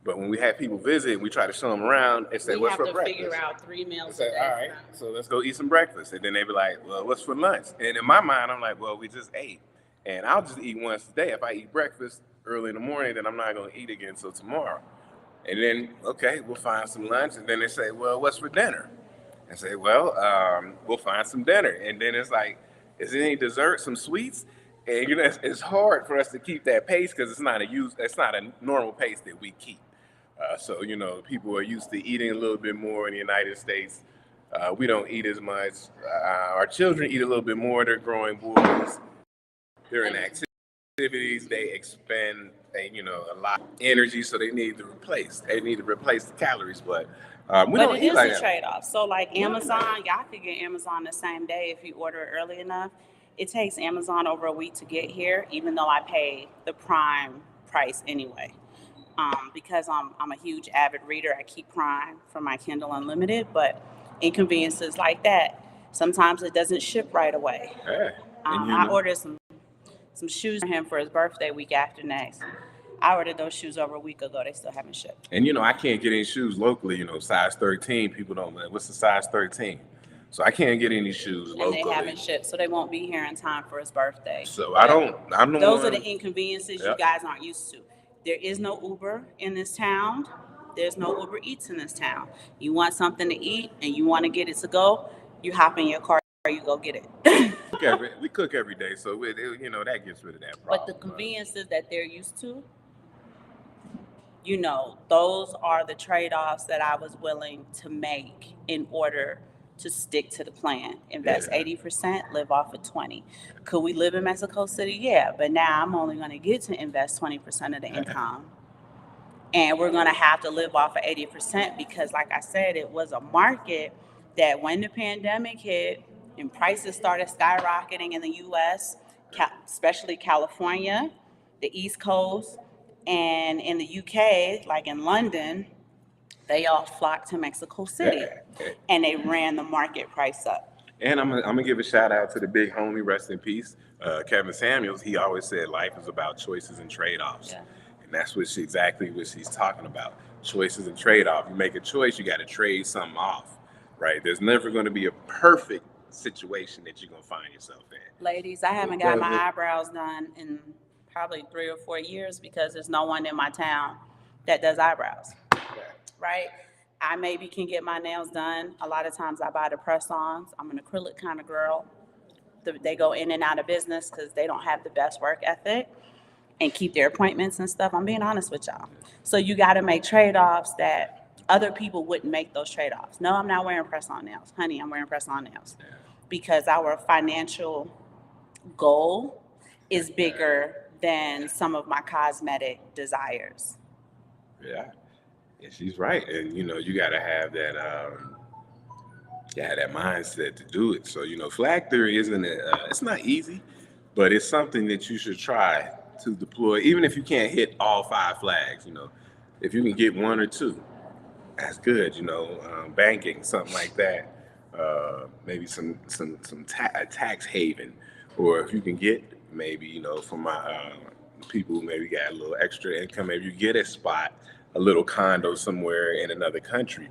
But when we have people visit, we try to show them around and say, "What's for breakfast?" We have to figure out 3 meals a day. All right, so let's go eat some breakfast. And then they be like, "Well, what's for lunch?" And in my mind, I'm like, "Well, we just ate, and I'll just eat once a day. If I eat breakfast early in the morning, then I'm not going to eat again until tomorrow." And then, okay, we'll find some lunch. And then they say, "Well, what's for dinner?" And say, "Well, we'll find some dinner." And then it's like, "Is there any dessert, some sweets?" And you know, it's hard for us to keep that pace because it's not a normal pace that we keep. So, you know, people are used to eating a little bit more in the United States. We don't eat as much. Our children eat a little bit more. They're growing boys. They're in activities. They expend, a lot of energy, so they need to replace. They need to replace the calories, but we don't eat like that. But it is a trade-off. So, like Amazon, y'all could get Amazon the same day if you order it early enough. It takes Amazon over a week to get here, even though I pay the Prime price anyway. Because I'm a huge avid reader, I keep Prime for my Kindle Unlimited, but inconveniences like that, sometimes it doesn't ship right away. Hey, I ordered some shoes for him for his birthday week after next. I ordered those shoes over a week ago. They still haven't shipped. And, I can't get any shoes locally, size 13. People don't know. What's the size 13? So I can't get any shoes locally. And they haven't shipped, so they won't be here in time for his birthday. So I'm the those one. Are the inconveniences you guys aren't used to. There is no Uber in this town. There's no Uber Eats in this town. You want something to eat and you want to get it to go, you hop in your car, you go get it. We cook every day, so that gets rid of that problem. But the conveniences that they're used to, those are the trade-offs that I was willing to make in order to stick to the plan. Invest 80%, live off of 20. Could we live in Mexico City? Yeah, but now I'm only going to get to invest 20% of the income. And we're going to have to live off of 80% because, like I said, it was a market that when the pandemic hit and prices started skyrocketing in the U.S., especially California, the East Coast, and in the UK, like in London, they all flocked to Mexico City, Yeah. and they ran the market price up. And I'm gonna give a shout out to the big homie, rest in peace, Kevin Samuels. He always said life is about choices and trade-offs. Yeah. And that's exactly what she's talking about. Choices and trade-off. You make a choice, you got to trade something off, right? There's never going to be a perfect situation that you're going to find yourself in. Ladies, I haven't got my eyebrows done in probably 3 or 4 years because there's no one in my town that does eyebrows, right? I maybe can get my nails done. A lot of times I buy the press-ons. I'm an acrylic kind of girl. They go in and out of business because they don't have the best work ethic and keep their appointments and stuff. I'm being honest with y'all. So you got to make trade-offs that other people wouldn't make those trade-offs. No, I'm not wearing press-on nails. Honey, I'm wearing press-on nails because our financial goal is bigger than some of my cosmetic desires. Yeah. And she's right. And, you got to have that, that mindset to do it. So, flag theory isn't, it's not easy, but it's something that you should try to deploy, even if you can't hit all 5 flags. If you can get 1 or 2, that's good. Banking, something like that. Maybe some a tax haven, or if you can get maybe from my people who maybe got a little extra income, maybe you get a spot, a little condo somewhere in another country.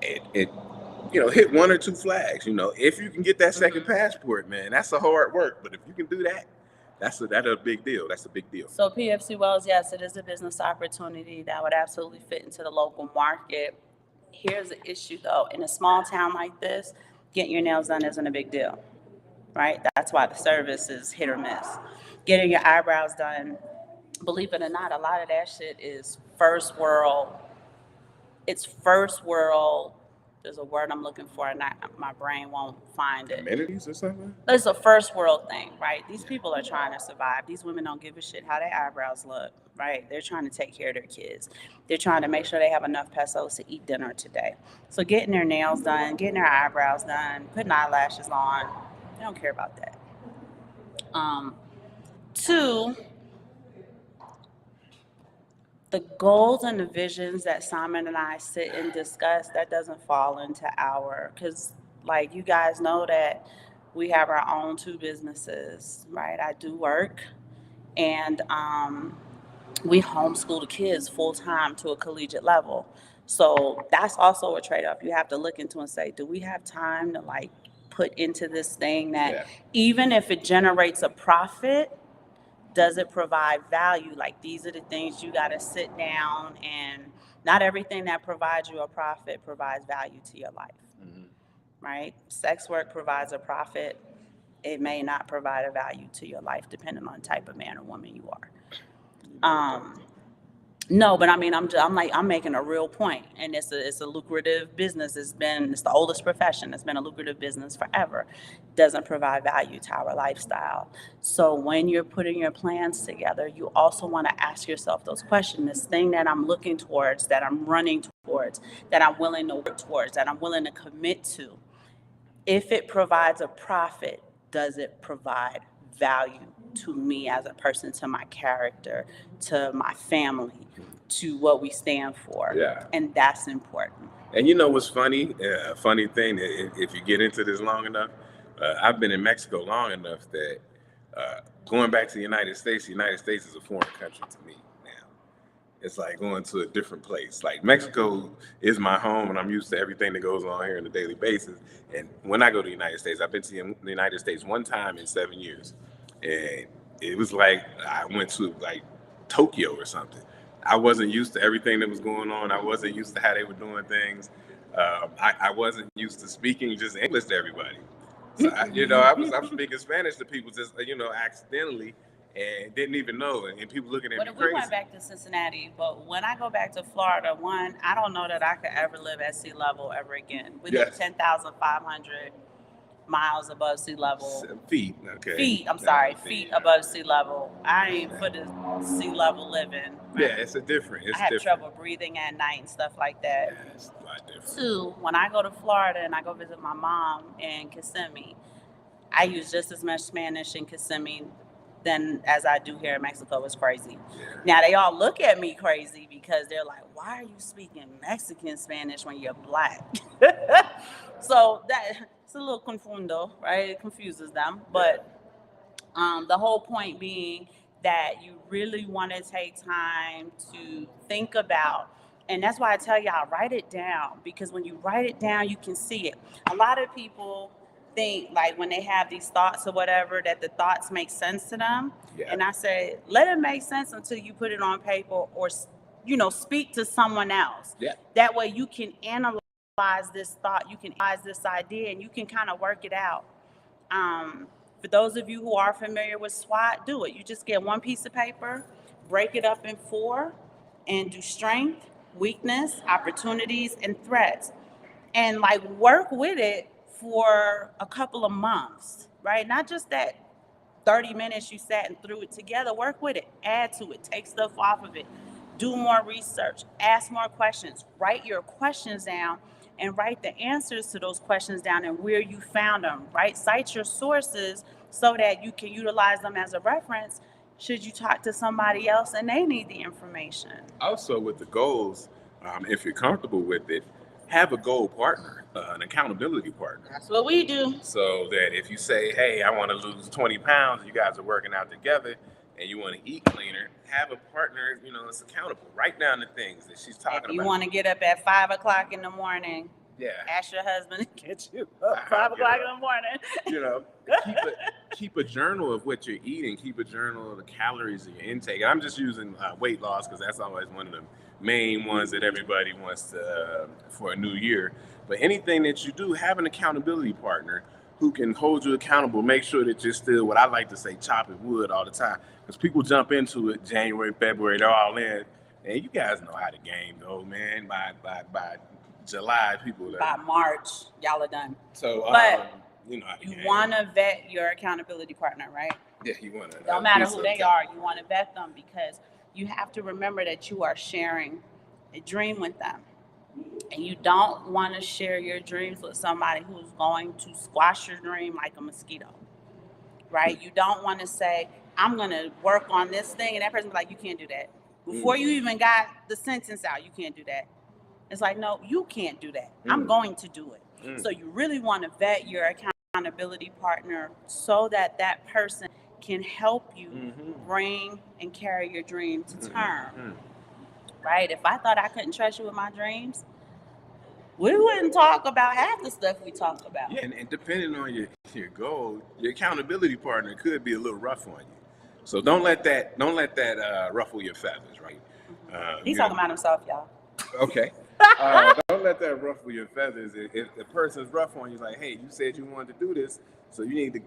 It hit 1 or 2 flags. If you can get that second passport, man, that's a hard work. But if you can do that, that's a big deal. That's a big deal. So PFC Wells, yes, it is a business opportunity that would absolutely fit into the local market. Here's the issue, though. In a small town like this, getting your nails done isn't a big deal, right? That's why the service is hit or miss. Getting your eyebrows done, believe it or not, a lot of that shit is first world. It's first world. There's a word I'm looking for, and my brain won't find it. Amenities or something? It's a first world thing, right? These people are trying to survive. These women don't give a shit how their eyebrows look, right? They're trying to take care of their kids. They're trying to make sure they have enough pesos to eat dinner today. So getting their nails done, getting their eyebrows done, putting eyelashes on, they don't care about that. 2, the goals and the visions that Simon and I sit and discuss, that doesn't fall into because like you guys know that we have our own 2 businesses, right? I do work, and we homeschool the kids full time to a collegiate level. So that's also a trade-off you have to look into and say, do we have time to like put into this thing that even if it generates a profit, does it provide value? Like, these are the things you got to sit down, and not everything that provides you a profit provides value to your life, right? Sex work provides a profit. It may not provide a value to your life depending on the type of man or woman you are. No, but I mean, I'm making a real point, and it's a lucrative business. It's the oldest profession. It's been a lucrative business forever. Doesn't provide value to our lifestyle. So when you're putting your plans together, you also want to ask yourself those questions. This thing that I'm looking towards, that I'm running towards, that I'm willing to work towards, that I'm willing to commit to, if it provides a profit, does it provide value to me as a person, to my character, to my family, to what we stand for? Yeah. And that's important. And what's funny? Funny thing, if you get into this long enough, I've been in Mexico long enough that going back to the United States is a foreign country to me now. It's like going to a different place. Like, Mexico is my home, and I'm used to everything that goes on here on a daily basis. And when I go to the United States, I've been to the United States 1 time in 7 years. And it was like I went to like Tokyo or something. I wasn't used to everything that was going on. I wasn't used to how they were doing things. I wasn't used to speaking just English to everybody. So I'm speaking Spanish to people just accidentally, and didn't even know. And people looking at me crazy. We went back to Cincinnati, but when I go back to Florida, I don't know that I could ever live at sea level ever again. We live 10,500 miles above sea level. Feet, okay. Feet above sea level. I ain't for the sea level living. Yeah, it's different. I have trouble breathing at night and stuff like that. Yeah, it's a lot different. 2, when I go to Florida and I go visit my mom in Kissimmee, I use just as much Spanish in Kissimmee than as I do here in Mexico. It's crazy. Yeah. Now they all look at me crazy because they're like, "Why are you speaking Mexican Spanish when you're black?" So it's a little confundo, right? It confuses them. But the whole point being that you really want to take time to think about, and that's why I tell y'all, write it down, because when you write it down, you can see it. A lot of people think like when they have these thoughts or whatever, that the thoughts make sense to them. Yeah. And I say, let it make sense until you put it on paper or, speak to someone else. Yeah. That way you can analyze this thought, you can analyze this idea, and you can kind of work it out. For those of you who are familiar with SWOT, do it. You just get one piece of paper, break it up in 4, and do strength, weakness, opportunities, and threats. And like work with it for a couple of months, right? Not just that 30 minutes you sat and threw it together. Work with it, add to it, take stuff off of it, do more research, ask more questions, write your questions down, and write the answers to those questions down and where you found them, right? Cite your sources so that you can utilize them as a reference should you talk to somebody else and they need the information. Also, with the goals, if you're comfortable with it, have a goal partner, an accountability partner. That's what we do. So that if you say, hey, I want to lose 20 pounds, you guys are working out together, and you want to eat cleaner, have a partner, that's accountable. Write down the things that she's talking about. If you want to get up at 5 o'clock in the morning, yeah, ask your husband to get you up 5 o'clock in the morning. Keep a journal of what you're eating. Keep a journal of the calories of your intake. And I'm just using weight loss because that's always one of the main ones that everybody wants to for a new year. But anything that you do, have an accountability partner who can hold you accountable. Make sure that you're still, what I like to say, chopping wood all the time. Because people jump into it January, February, they're all in. And you guys know how the game goes, man. By July, people are... By March, y'all are done. So, but you want to vet your accountability partner, right? Yeah, you want to. Don't matter who they are, you want to vet them because you have to remember that you are sharing a dream with them. And you don't want to share your dreams with somebody who's going to squash your dream like a mosquito, right? You don't want to say, I'm going to work on this thing, and that person be like, you can't do that. Before you even got the sentence out, you can't do that. It's like, no, you can't do that. I'm going to do it. So you really want to vet your accountability partner so that that person can help you bring and carry your dream to term. Right? If I thought I couldn't trust you with my dreams, we wouldn't talk about half the stuff we talk about. Yeah, and depending on your goal, your accountability partner could be a little rough on you. So don't let that ruffle your feathers, right? He's talking about himself, y'all. Okay. Don't let that ruffle your feathers. If the person's rough on you, like, hey, you said you wanted to do this, so you need to,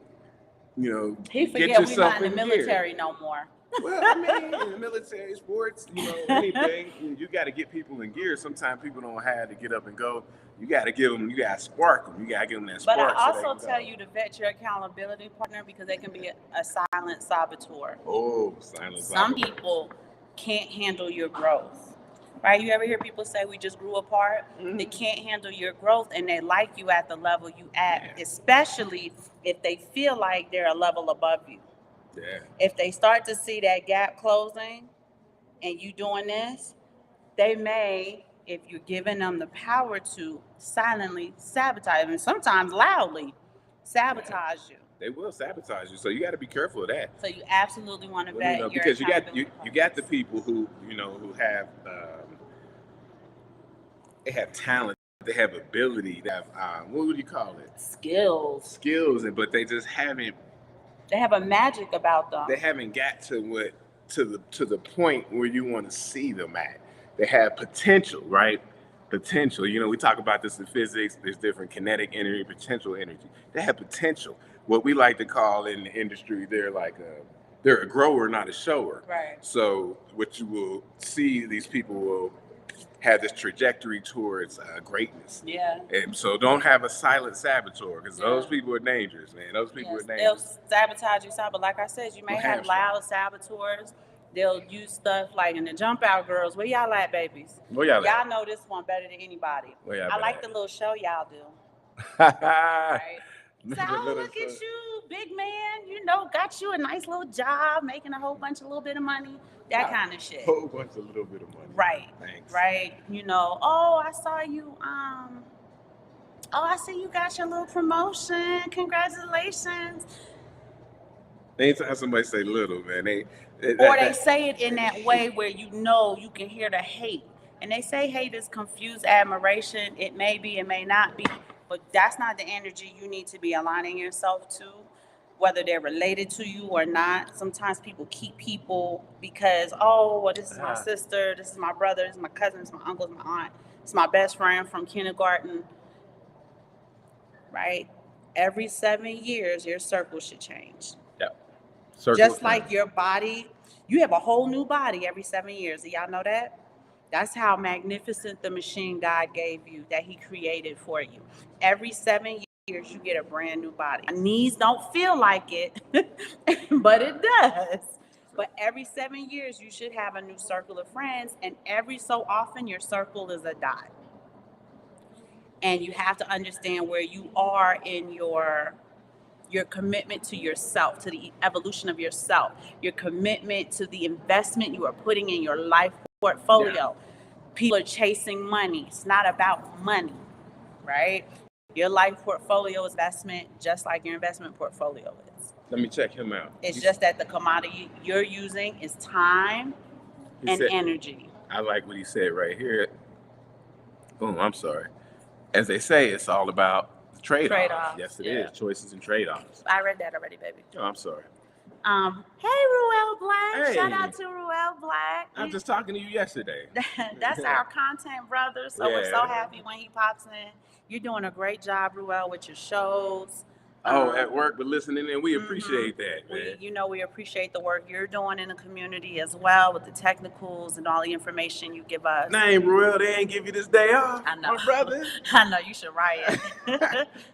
he get forget yourself we're not in the military no more. Well, I mean, in the military, sports, anything, you got to get people in gear. Sometimes people don't have to get up and go. You got to give them, you got to spark them. You got to give them that spark. But I also tell you to vet your accountability partner because they can be a silent saboteur. Oh, silent saboteur. Some people can't handle your growth, right? You ever hear people say we just grew apart? They can't handle your growth and they like you at the level you at, especially if they feel like they're a level above you. Yeah. If they start to see that gap closing and you doing this, they may, if you're giving them the power to, silently sabotage and sometimes loudly sabotage you. They will sabotage you, so you got to be careful of that. So you absolutely want to vet your because you got the people who who have they have talent, they have ability, they have what would you call it? Skills, but they just haven't. They have a magic about them. They haven't got to the point where you want to see them at. They have potential, right? Potential. We talk about this in physics. There's different kinetic energy, potential energy. They have potential. What we like to call in the industry, they're a grower, not a shower. Right. So what you will see, these people will have this trajectory towards greatness. Yeah. And so don't have a silent saboteur because those people are dangerous, man. Those people are dangerous. They'll sabotage you, but like I said, you may have loud saboteurs. They'll use stuff like in the jump out girls. Where y'all at, babies? Where y'all at? Y'all know this one better than anybody. Where y'all I like at? the little show y'all do. Right? So, look at you big man, you know, got you a nice little job, making a whole bunch of little bit of money, that kind of shit. Whole bunch of little bit of money. Right. Thanks. Right. You know, oh, I saw you, oh, I see you got your little promotion. Congratulations. Anytime somebody say little, man, they say it in that way where you know you can hear the hate. And they say hate is confused admiration. It may be, it may not be, but that's not the energy you need to be aligning yourself to, whether they're related to you or not. Sometimes people keep people because, oh, well, this is my sister, this is my brother, this is my cousin, this is my uncle, this is my aunt, it's my best friend from kindergarten, right? Every 7 years, your circle should change. Just like your body, you have a whole new body every 7 years. Do y'all know that? That's how magnificent the machine God gave you, that he created for you. Every 7 years, you get a brand new body. My knees don't feel like it, but it does. But every 7 years, you should have a new circle of friends. And every so often, your circle is a dot. And you have to understand where you are in your commitment to yourself, to the evolution of yourself, your commitment to the investment you are putting in your life portfolio. Yeah. People are chasing money. It's not about money, right? Your life portfolio is investment, just like your investment portfolio is. Let me check him out. It's just that the commodity you're using is time and energy. I like what he said right here. Boom, I'm sorry. As they say, it's all about trade-offs. Yes, it is. Choices and trade-offs. I read that already, baby. Oh, I'm sorry. Hey, Ruel Black. Hey. Shout out to Ruel Black. I was just talking to you yesterday. That's our content brother. So we're so happy when he pops in. You're doing a great job, Ruel, with your shows. At work, but listening, and we appreciate that, man. We appreciate the work you're doing in the community as well, with the technicals and all the information you give us. Name, Ruel, they ain't give you this day off. I know. My brother. I know, you should riot.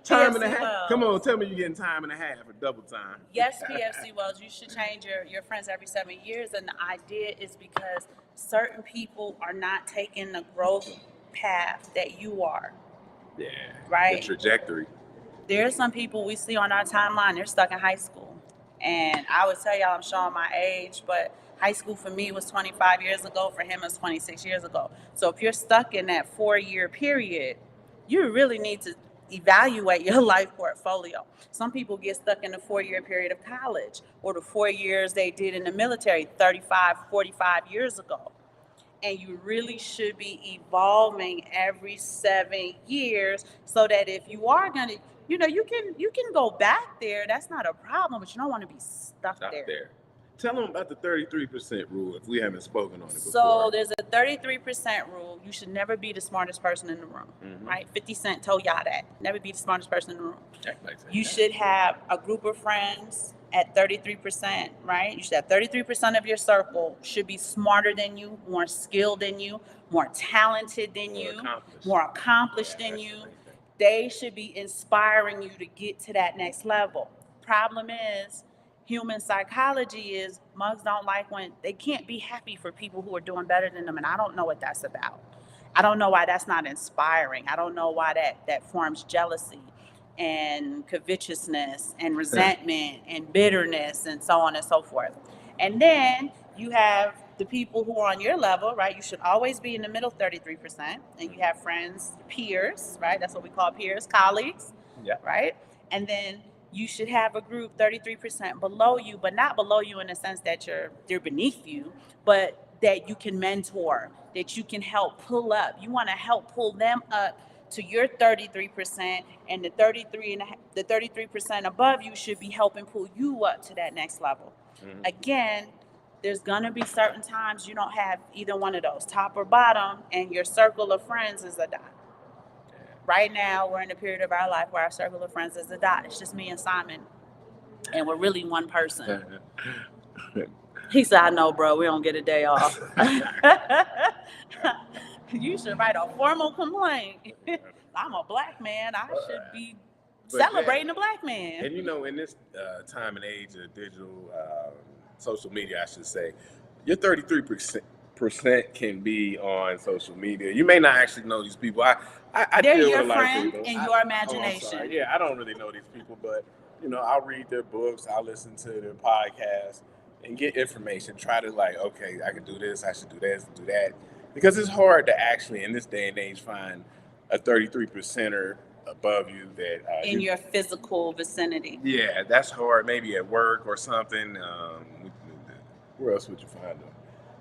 Time and a half. Come on, tell me you're getting time and a half or double time. Yes, PFC Wells, you should change your friends every 7 years. And the idea is because certain people are not taking the growth path that you are. Yeah. Right? The trajectory. There are some people we see on our timeline, they're stuck in high school. And I would tell y'all I'm showing my age, but high school for me was 25 years ago. For him, it was 26 years ago. So if you're stuck in that 4-year period, you really need to evaluate your life portfolio. Some people get stuck in the 4-year period of college or the 4 years they did in the military 35, 45 years ago. And you really should be evolving every 7 years so that if you are going to, you can go back there. That's not a problem, but you don't want to be stuck there. Tell them about the 33% rule if we haven't spoken on it before. So there's a 33% rule. You should never be the smartest person in the room, right? 50 Cent told y'all that. Never be the smartest person in the room. You should have a group of friends at 33%, right? You should have 33% of your circle should be smarter than you, more skilled than you, more talented than you, more accomplished than you. They should be inspiring you to get to that next level. Problem is, human psychology is mugs don't like when they can't be happy for people who are doing better than them. And I don't know what that's about. I don't know why that's not inspiring. I don't know why that forms jealousy and covetousness and resentment and bitterness and so on and so forth. And then you have the people who are on your level, right? You should always be in the middle 33%. And you have friends, peers, right? That's what we call peers, colleagues, right? And then you should have a group 33% below you, but not below you in the sense that they're beneath you, but that you can mentor, that you can help pull up. You want to help pull them up to your 33%, and the 33% above you should be helping pull you up to that next level. Again, there's gonna be certain times you don't have either one of those, top or bottom, and your circle of friends is a dot. Right now, we're in a period of our life where our circle of friends is a dot. It's just me and Simon, and we're really one person. He said, I know, bro, we don't get a day off. You should write a formal complaint. I'm a black man. I should be celebrating a black man. And in this time and age of digital social media, I should say, your 33% can be on social media. You may not actually know these people. I They're deal your with a lot friend of people. in your imagination. I don't really know these people, but I'll read their books, I'll listen to their podcasts, and get information. Try to like, okay, I can do this, I should do this, do that, because it's hard to actually in this day and age find a 33%er above you that in your physical vicinity. Yeah, that's hard. Maybe at work or something. Where else would you find them?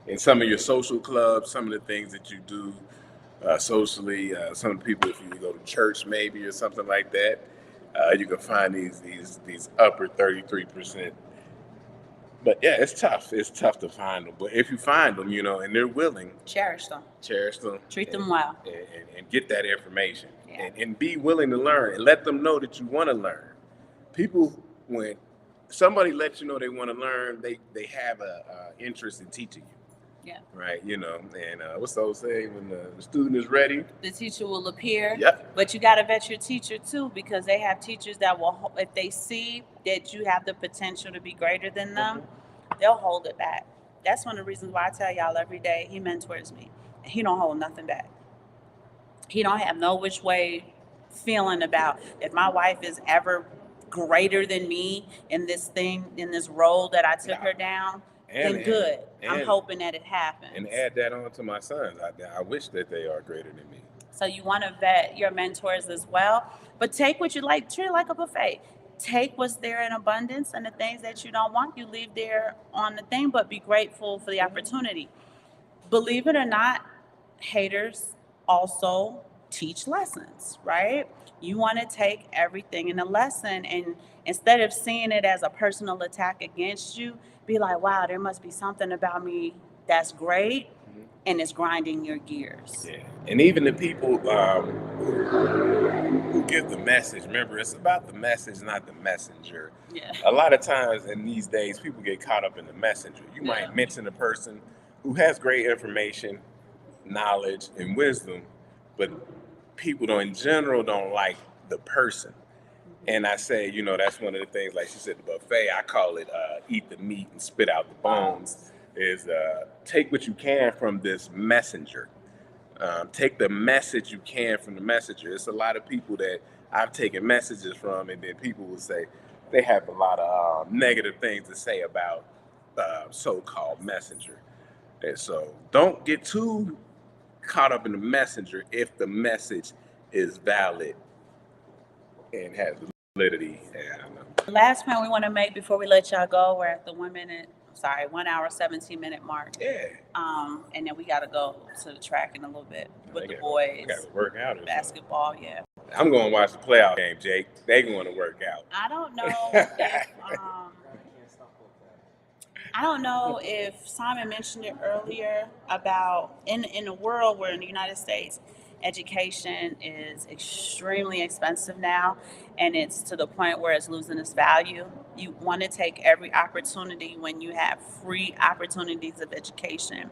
In some of your social clubs, some of the things that you do socially. Some people, if you go to church, maybe or something like that, you can find these upper 33%. But yeah, it's tough. It's tough to find them. But if you find them, and they're willing, cherish them, treat them well, and get that information, yeah. and be willing to learn, and let them know that you want to learn. People, when somebody lets you know they want to learn, they have a interest in teaching you. Yeah. Right. And what's the old saying? When the student is ready, the teacher will appear. Yep. But you got to vet your teacher too, because they have teachers that will, if they see that you have the potential to be greater than them, they'll hold it back. That's one of the reasons why I tell y'all every day he mentors me. He don't hold nothing back. He don't have no which way feeling about if my wife is ever greater than me in this role that I took her down. Then good. I'm hoping that it happens. And add that on to my sons. I wish that they are greater than me. So you want to vet your mentors as well, but take what you like, treat it like a buffet. Take what's there in abundance, and the things that you don't want, you leave there on the thing, but be grateful for the opportunity. Believe it or not, haters also teach lessons, right? You want to take everything in a lesson, and instead of seeing it as a personal attack against you, be like, wow, there must be something about me that's great, and it's grinding your gears. Yeah, and even the people who give the message, remember, it's about the message, not the messenger. Yeah. A lot of times in these days, people get caught up in the messenger. You might mention a person who has great information, knowledge, and wisdom, but people in general don't like the person. And I say, that's one of the things, like she said, the buffet, I call it eat the meat and spit out the bones, is take what you can from this messenger. Take the message you can from the messenger. It's a lot of people that I've taken messages from, and then people will say they have a lot of negative things to say about so-called messenger. And so don't get too caught up in the messenger if the message is valid and has validity. Last point we want to make before we let y'all go, we're at the 1 hour, 17-minute mark. Yeah. And then we got to go to the track in a little bit with the boys. Got to work out. Basketball, yeah. I'm going to watch the playoff game, Jake. They going to work out. I don't know if Simon mentioned it earlier about in a world where in the United States, education is extremely expensive now, and it's to the point where it's losing its value. You want to take every opportunity when you have free opportunities of education.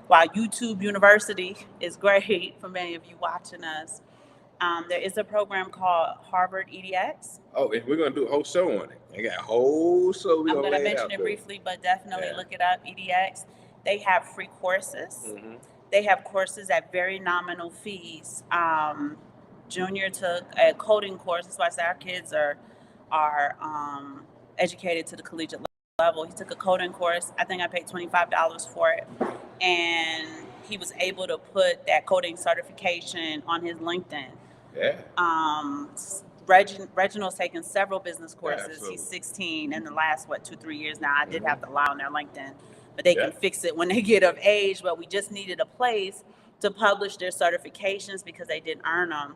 While YouTube University is great for many of you watching us, there is a program called Harvard EDX. Oh, and we're going to do a whole show on it. I got a whole show. I'm going to mention it briefly, but definitely look it up, EDX. They have free courses. Mm-hmm. They have courses at very nominal fees. Junior took a coding course. That's why I say our kids are educated to the collegiate level. He took a coding course. I think I paid $25 for it. And he was able to put that coding certification on his LinkedIn. Yeah. Reginald's taken several business courses. Yeah, he's 16 in the last, 2-3 years now. I did have to lie on their LinkedIn. But they can fix it when they get of age. But we just needed a place to publish their certifications because they didn't earn them.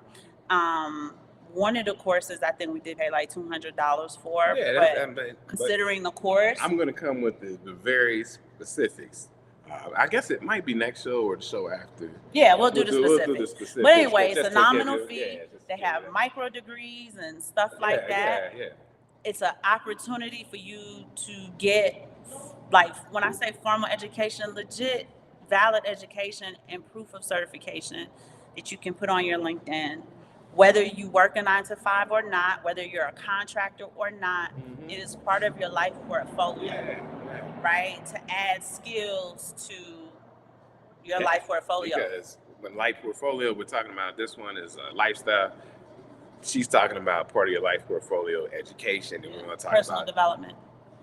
One of the courses I think we did pay like $200 for. Yeah, but considering the course, I'm going to come with the very specifics. I guess it might be next show or the show after. Yeah, we'll do the specifics. But anyway, it's a nominal fee. They have micro degrees and stuff like that. Yeah. It's an opportunity for you to get, like, when I say formal education, legit, valid education and proof of certification that you can put on your LinkedIn. Whether you work a 9-to-5 or not, whether you're a contractor or not, it is part of your life portfolio, right? To add skills to your life portfolio. Because when life portfolio, we're talking about this one is lifestyle. she's talking about part of your life portfolio, education, and we're going to talk personal about development.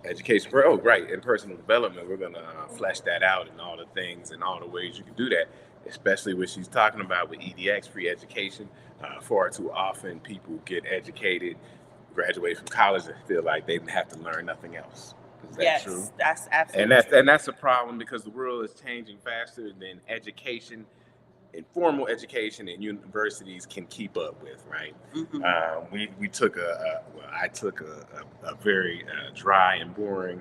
education. Oh, right, and personal development. We're going to flesh that out and all the things and all the ways you can do that, especially what she's talking about with EDX, free education. Far too often, people get educated, graduate from college, and feel like they have to learn nothing else. Is that Yes, true? that's absolutely true. And that's a problem because the world is changing faster than education, informal education, and universities can keep up with. Right? We took I took a very dry and boring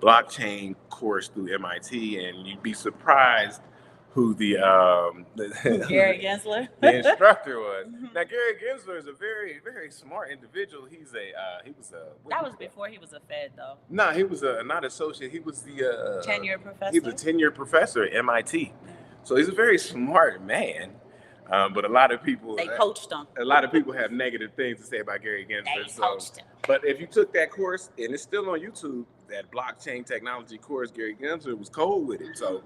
blockchain course through MIT, and you'd be surprised who the Gary Gensler, the instructor was. Now Gary Gensler is a very, very smart individual. He was a that was before he was a Fed though. No, he was a not associate. He was the tenured professor. He was a tenured professor at MIT. So he's a very smart man. But a lot of people they coached him. A lot of people have negative things to say about Gary Gensler. They coached him. But if you took that course, and it's still on YouTube, that blockchain technology course, Gary Gensler was cold with it. So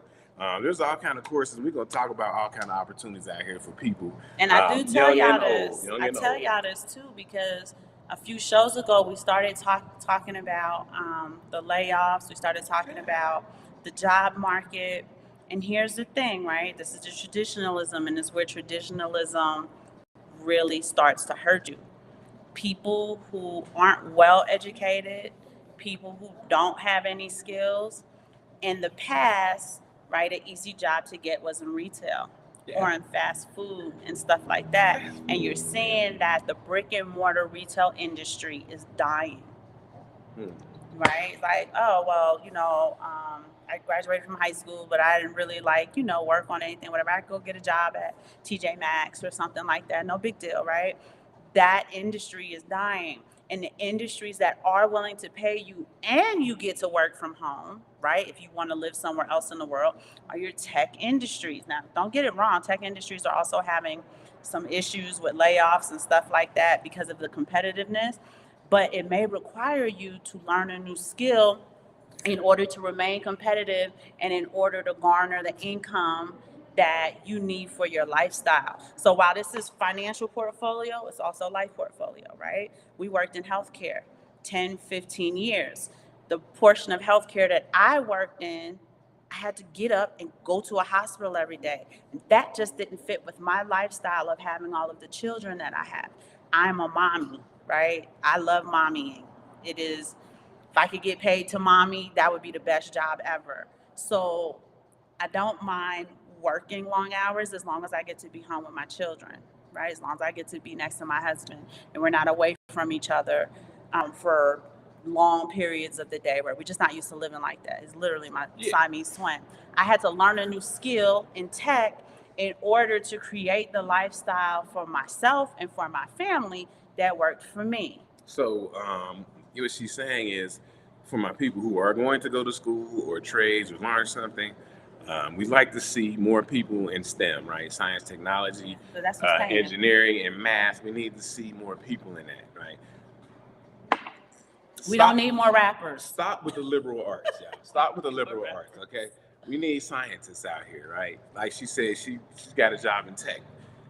there's all kind of courses. We're gonna talk about all kind of opportunities out here for people. And I do tell y'all this. I tell y'all this too because a few shows ago we started talking about the layoffs. We started talking about the job market. And here's the thing, right? This is the traditionalism, and it's where traditionalism really starts to hurt you. People who aren't well educated, people who don't have any skills. In the past, right, an easy job to get was in retail or in fast food and stuff like that. And you're seeing that the brick and mortar retail industry is dying. Right? Like, oh, well, I graduated from high school, but I didn't really work on anything, whatever. I go get a job at TJ Maxx or something like that. No big deal, right? That industry is dying. And the industries that are willing to pay you and you get to work from home, right? If you want to live somewhere else in the world, are your tech industries. Now, don't get it wrong. Tech industries are also having some issues with layoffs and stuff like that because of the competitiveness. But it may require you to learn a new skill in order to remain competitive and in order to garner the income that you need for your lifestyle. So while this is financial portfolio, it's also life portfolio, right? We worked in healthcare 10, 15 years. The portion of healthcare that I worked in, I had to get up and go to a hospital every day. And that just didn't fit with my lifestyle of having all of the children that I have. I'm a mommy, right? I love mommying. It is, if I could get paid to mommy, that would be the best job ever. So I don't mind working long hours as long as I get to be home with my children, right? As long as I get to be next to my husband and we're not away from each other for long periods of the day where we're just not used to living like that. It's literally my Siamese twin. I had to learn a new skill in tech in order to create the lifestyle for myself and for my family that worked for me. So what she's saying is, for my people who are going to go to school or trades or learn something, we'd like to see more people in STEM, right? Science, technology, So that's engineering, and math. We need to see more people in that, right? We don't need more rappers. Stop with the liberal arts, y'all. Stop with the liberal arts, okay? We need scientists out here, right? Like she said, she's got a job in tech.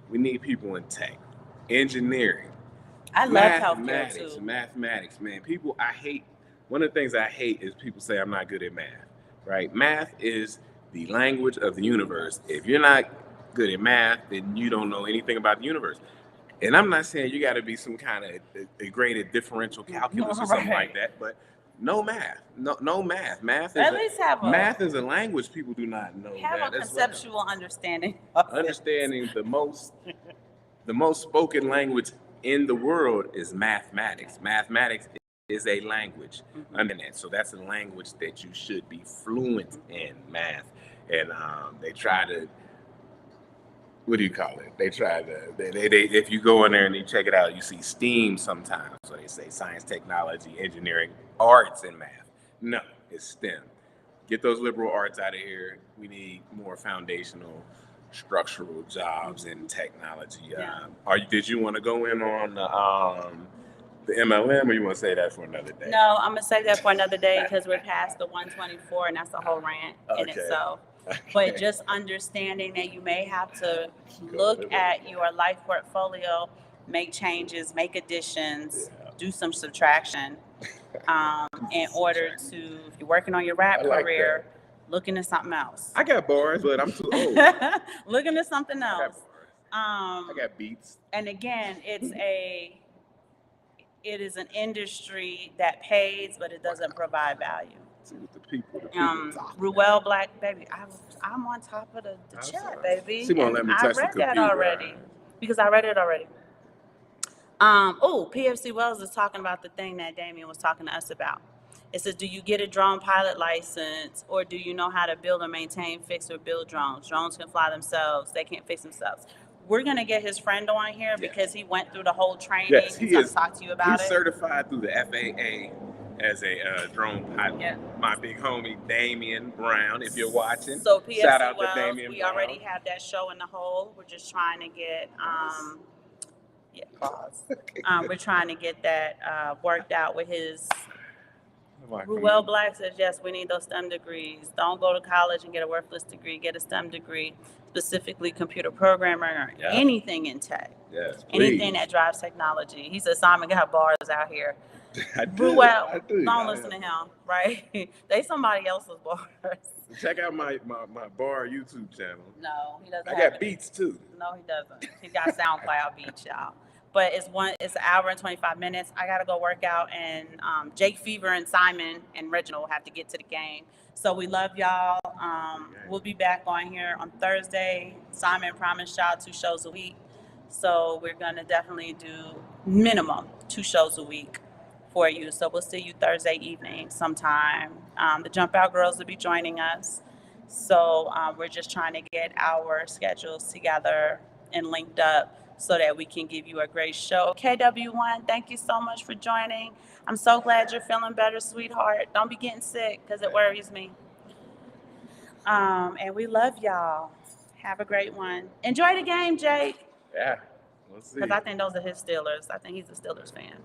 We need people in tech, engineering. I love healthcare too. Mathematics, man. One of the things I hate is people say I'm not good at math, right? Math is the language of the universe. If you're not good at math, then you don't know anything about the universe. And I'm not saying you got to be some kind of graded differential calculus or something like that, but no math. Math is a language people do not know. Have a conceptual understanding. Understanding the most spoken language in the world is mathematics. Mathematics is a language. So that's a language that you should be fluent in, math. And they try to, what do you call it? They try to, if you go in there and you check it out, you see STEAM sometimes. So they say science, technology, engineering, arts, and math. No, it's STEM. Get those liberal arts out of here. We need more foundational, structural jobs in technology. Did you want to go in on the MLM, or you want to say that for another day? No, I'm gonna say that for another day because we're past the 124, and that's a whole rant in itself. Okay. But just understanding that you may have to look at your life portfolio make changes, make additions, do some subtraction in order to, if you're working on your rap I like career, look into something else. I got bars, but I'm too old. Look into something I got else. bars. I got beats. And again, it is an industry that pays, but it doesn't provide value. The people Ruel Black, baby, I'm on top of the chat, baby. She won't let me touch the computer. I read that already because I read it already. PFC Wells is talking about the thing that Damien was talking to us about. It says, do you get a drone pilot license, or do you know how to build or maintain, fix, or build drones? Drones can fly themselves. They can't fix themselves. We're going to get his friend on here because he went through the whole training. Yes, he is. Talk to you about he's certified through the FAA as a drone pilot. Yeah. My big homie, Damien Brown, if you're watching. So PFC shout out Wells, to Damien we Brown. already have that show in the hole. We're just trying to get, pause. We're trying to get that worked out with his... Ruel Black says, yes, we need those STEM degrees. Don't go to college and get a worthless degree. Get a STEM degree, specifically computer programming or anything in tech. Yes, anything that drives technology. He says, Simon got bars out here. I do. Ruel, don't listen to him, right? They somebody else's bars. Check out my bar YouTube channel. No, he doesn't. I got beats too. No, he doesn't. He got SoundCloud beats, y'all. But it's an hour and 25 minutes. I gotta go work out, and Jake Fever and Simon and Reginald will have to get to the game. So we love y'all. We'll be back on here on Thursday. Simon promised y'all 2 shows a week. So we're gonna definitely do minimum 2 shows a week for you. So we'll see you Thursday evening sometime. The Jump Out Girls will be joining us. So we're just trying to get our schedules together and linked up so that we can give you a great show. KW1, thank you so much for joining. I'm so glad you're feeling better, sweetheart. Don't be getting sick because it worries me. And we love y'all. Have a great one. Enjoy the game, Jake. Yeah, we'll see. Because I think those are his Steelers. I think he's a Steelers fan.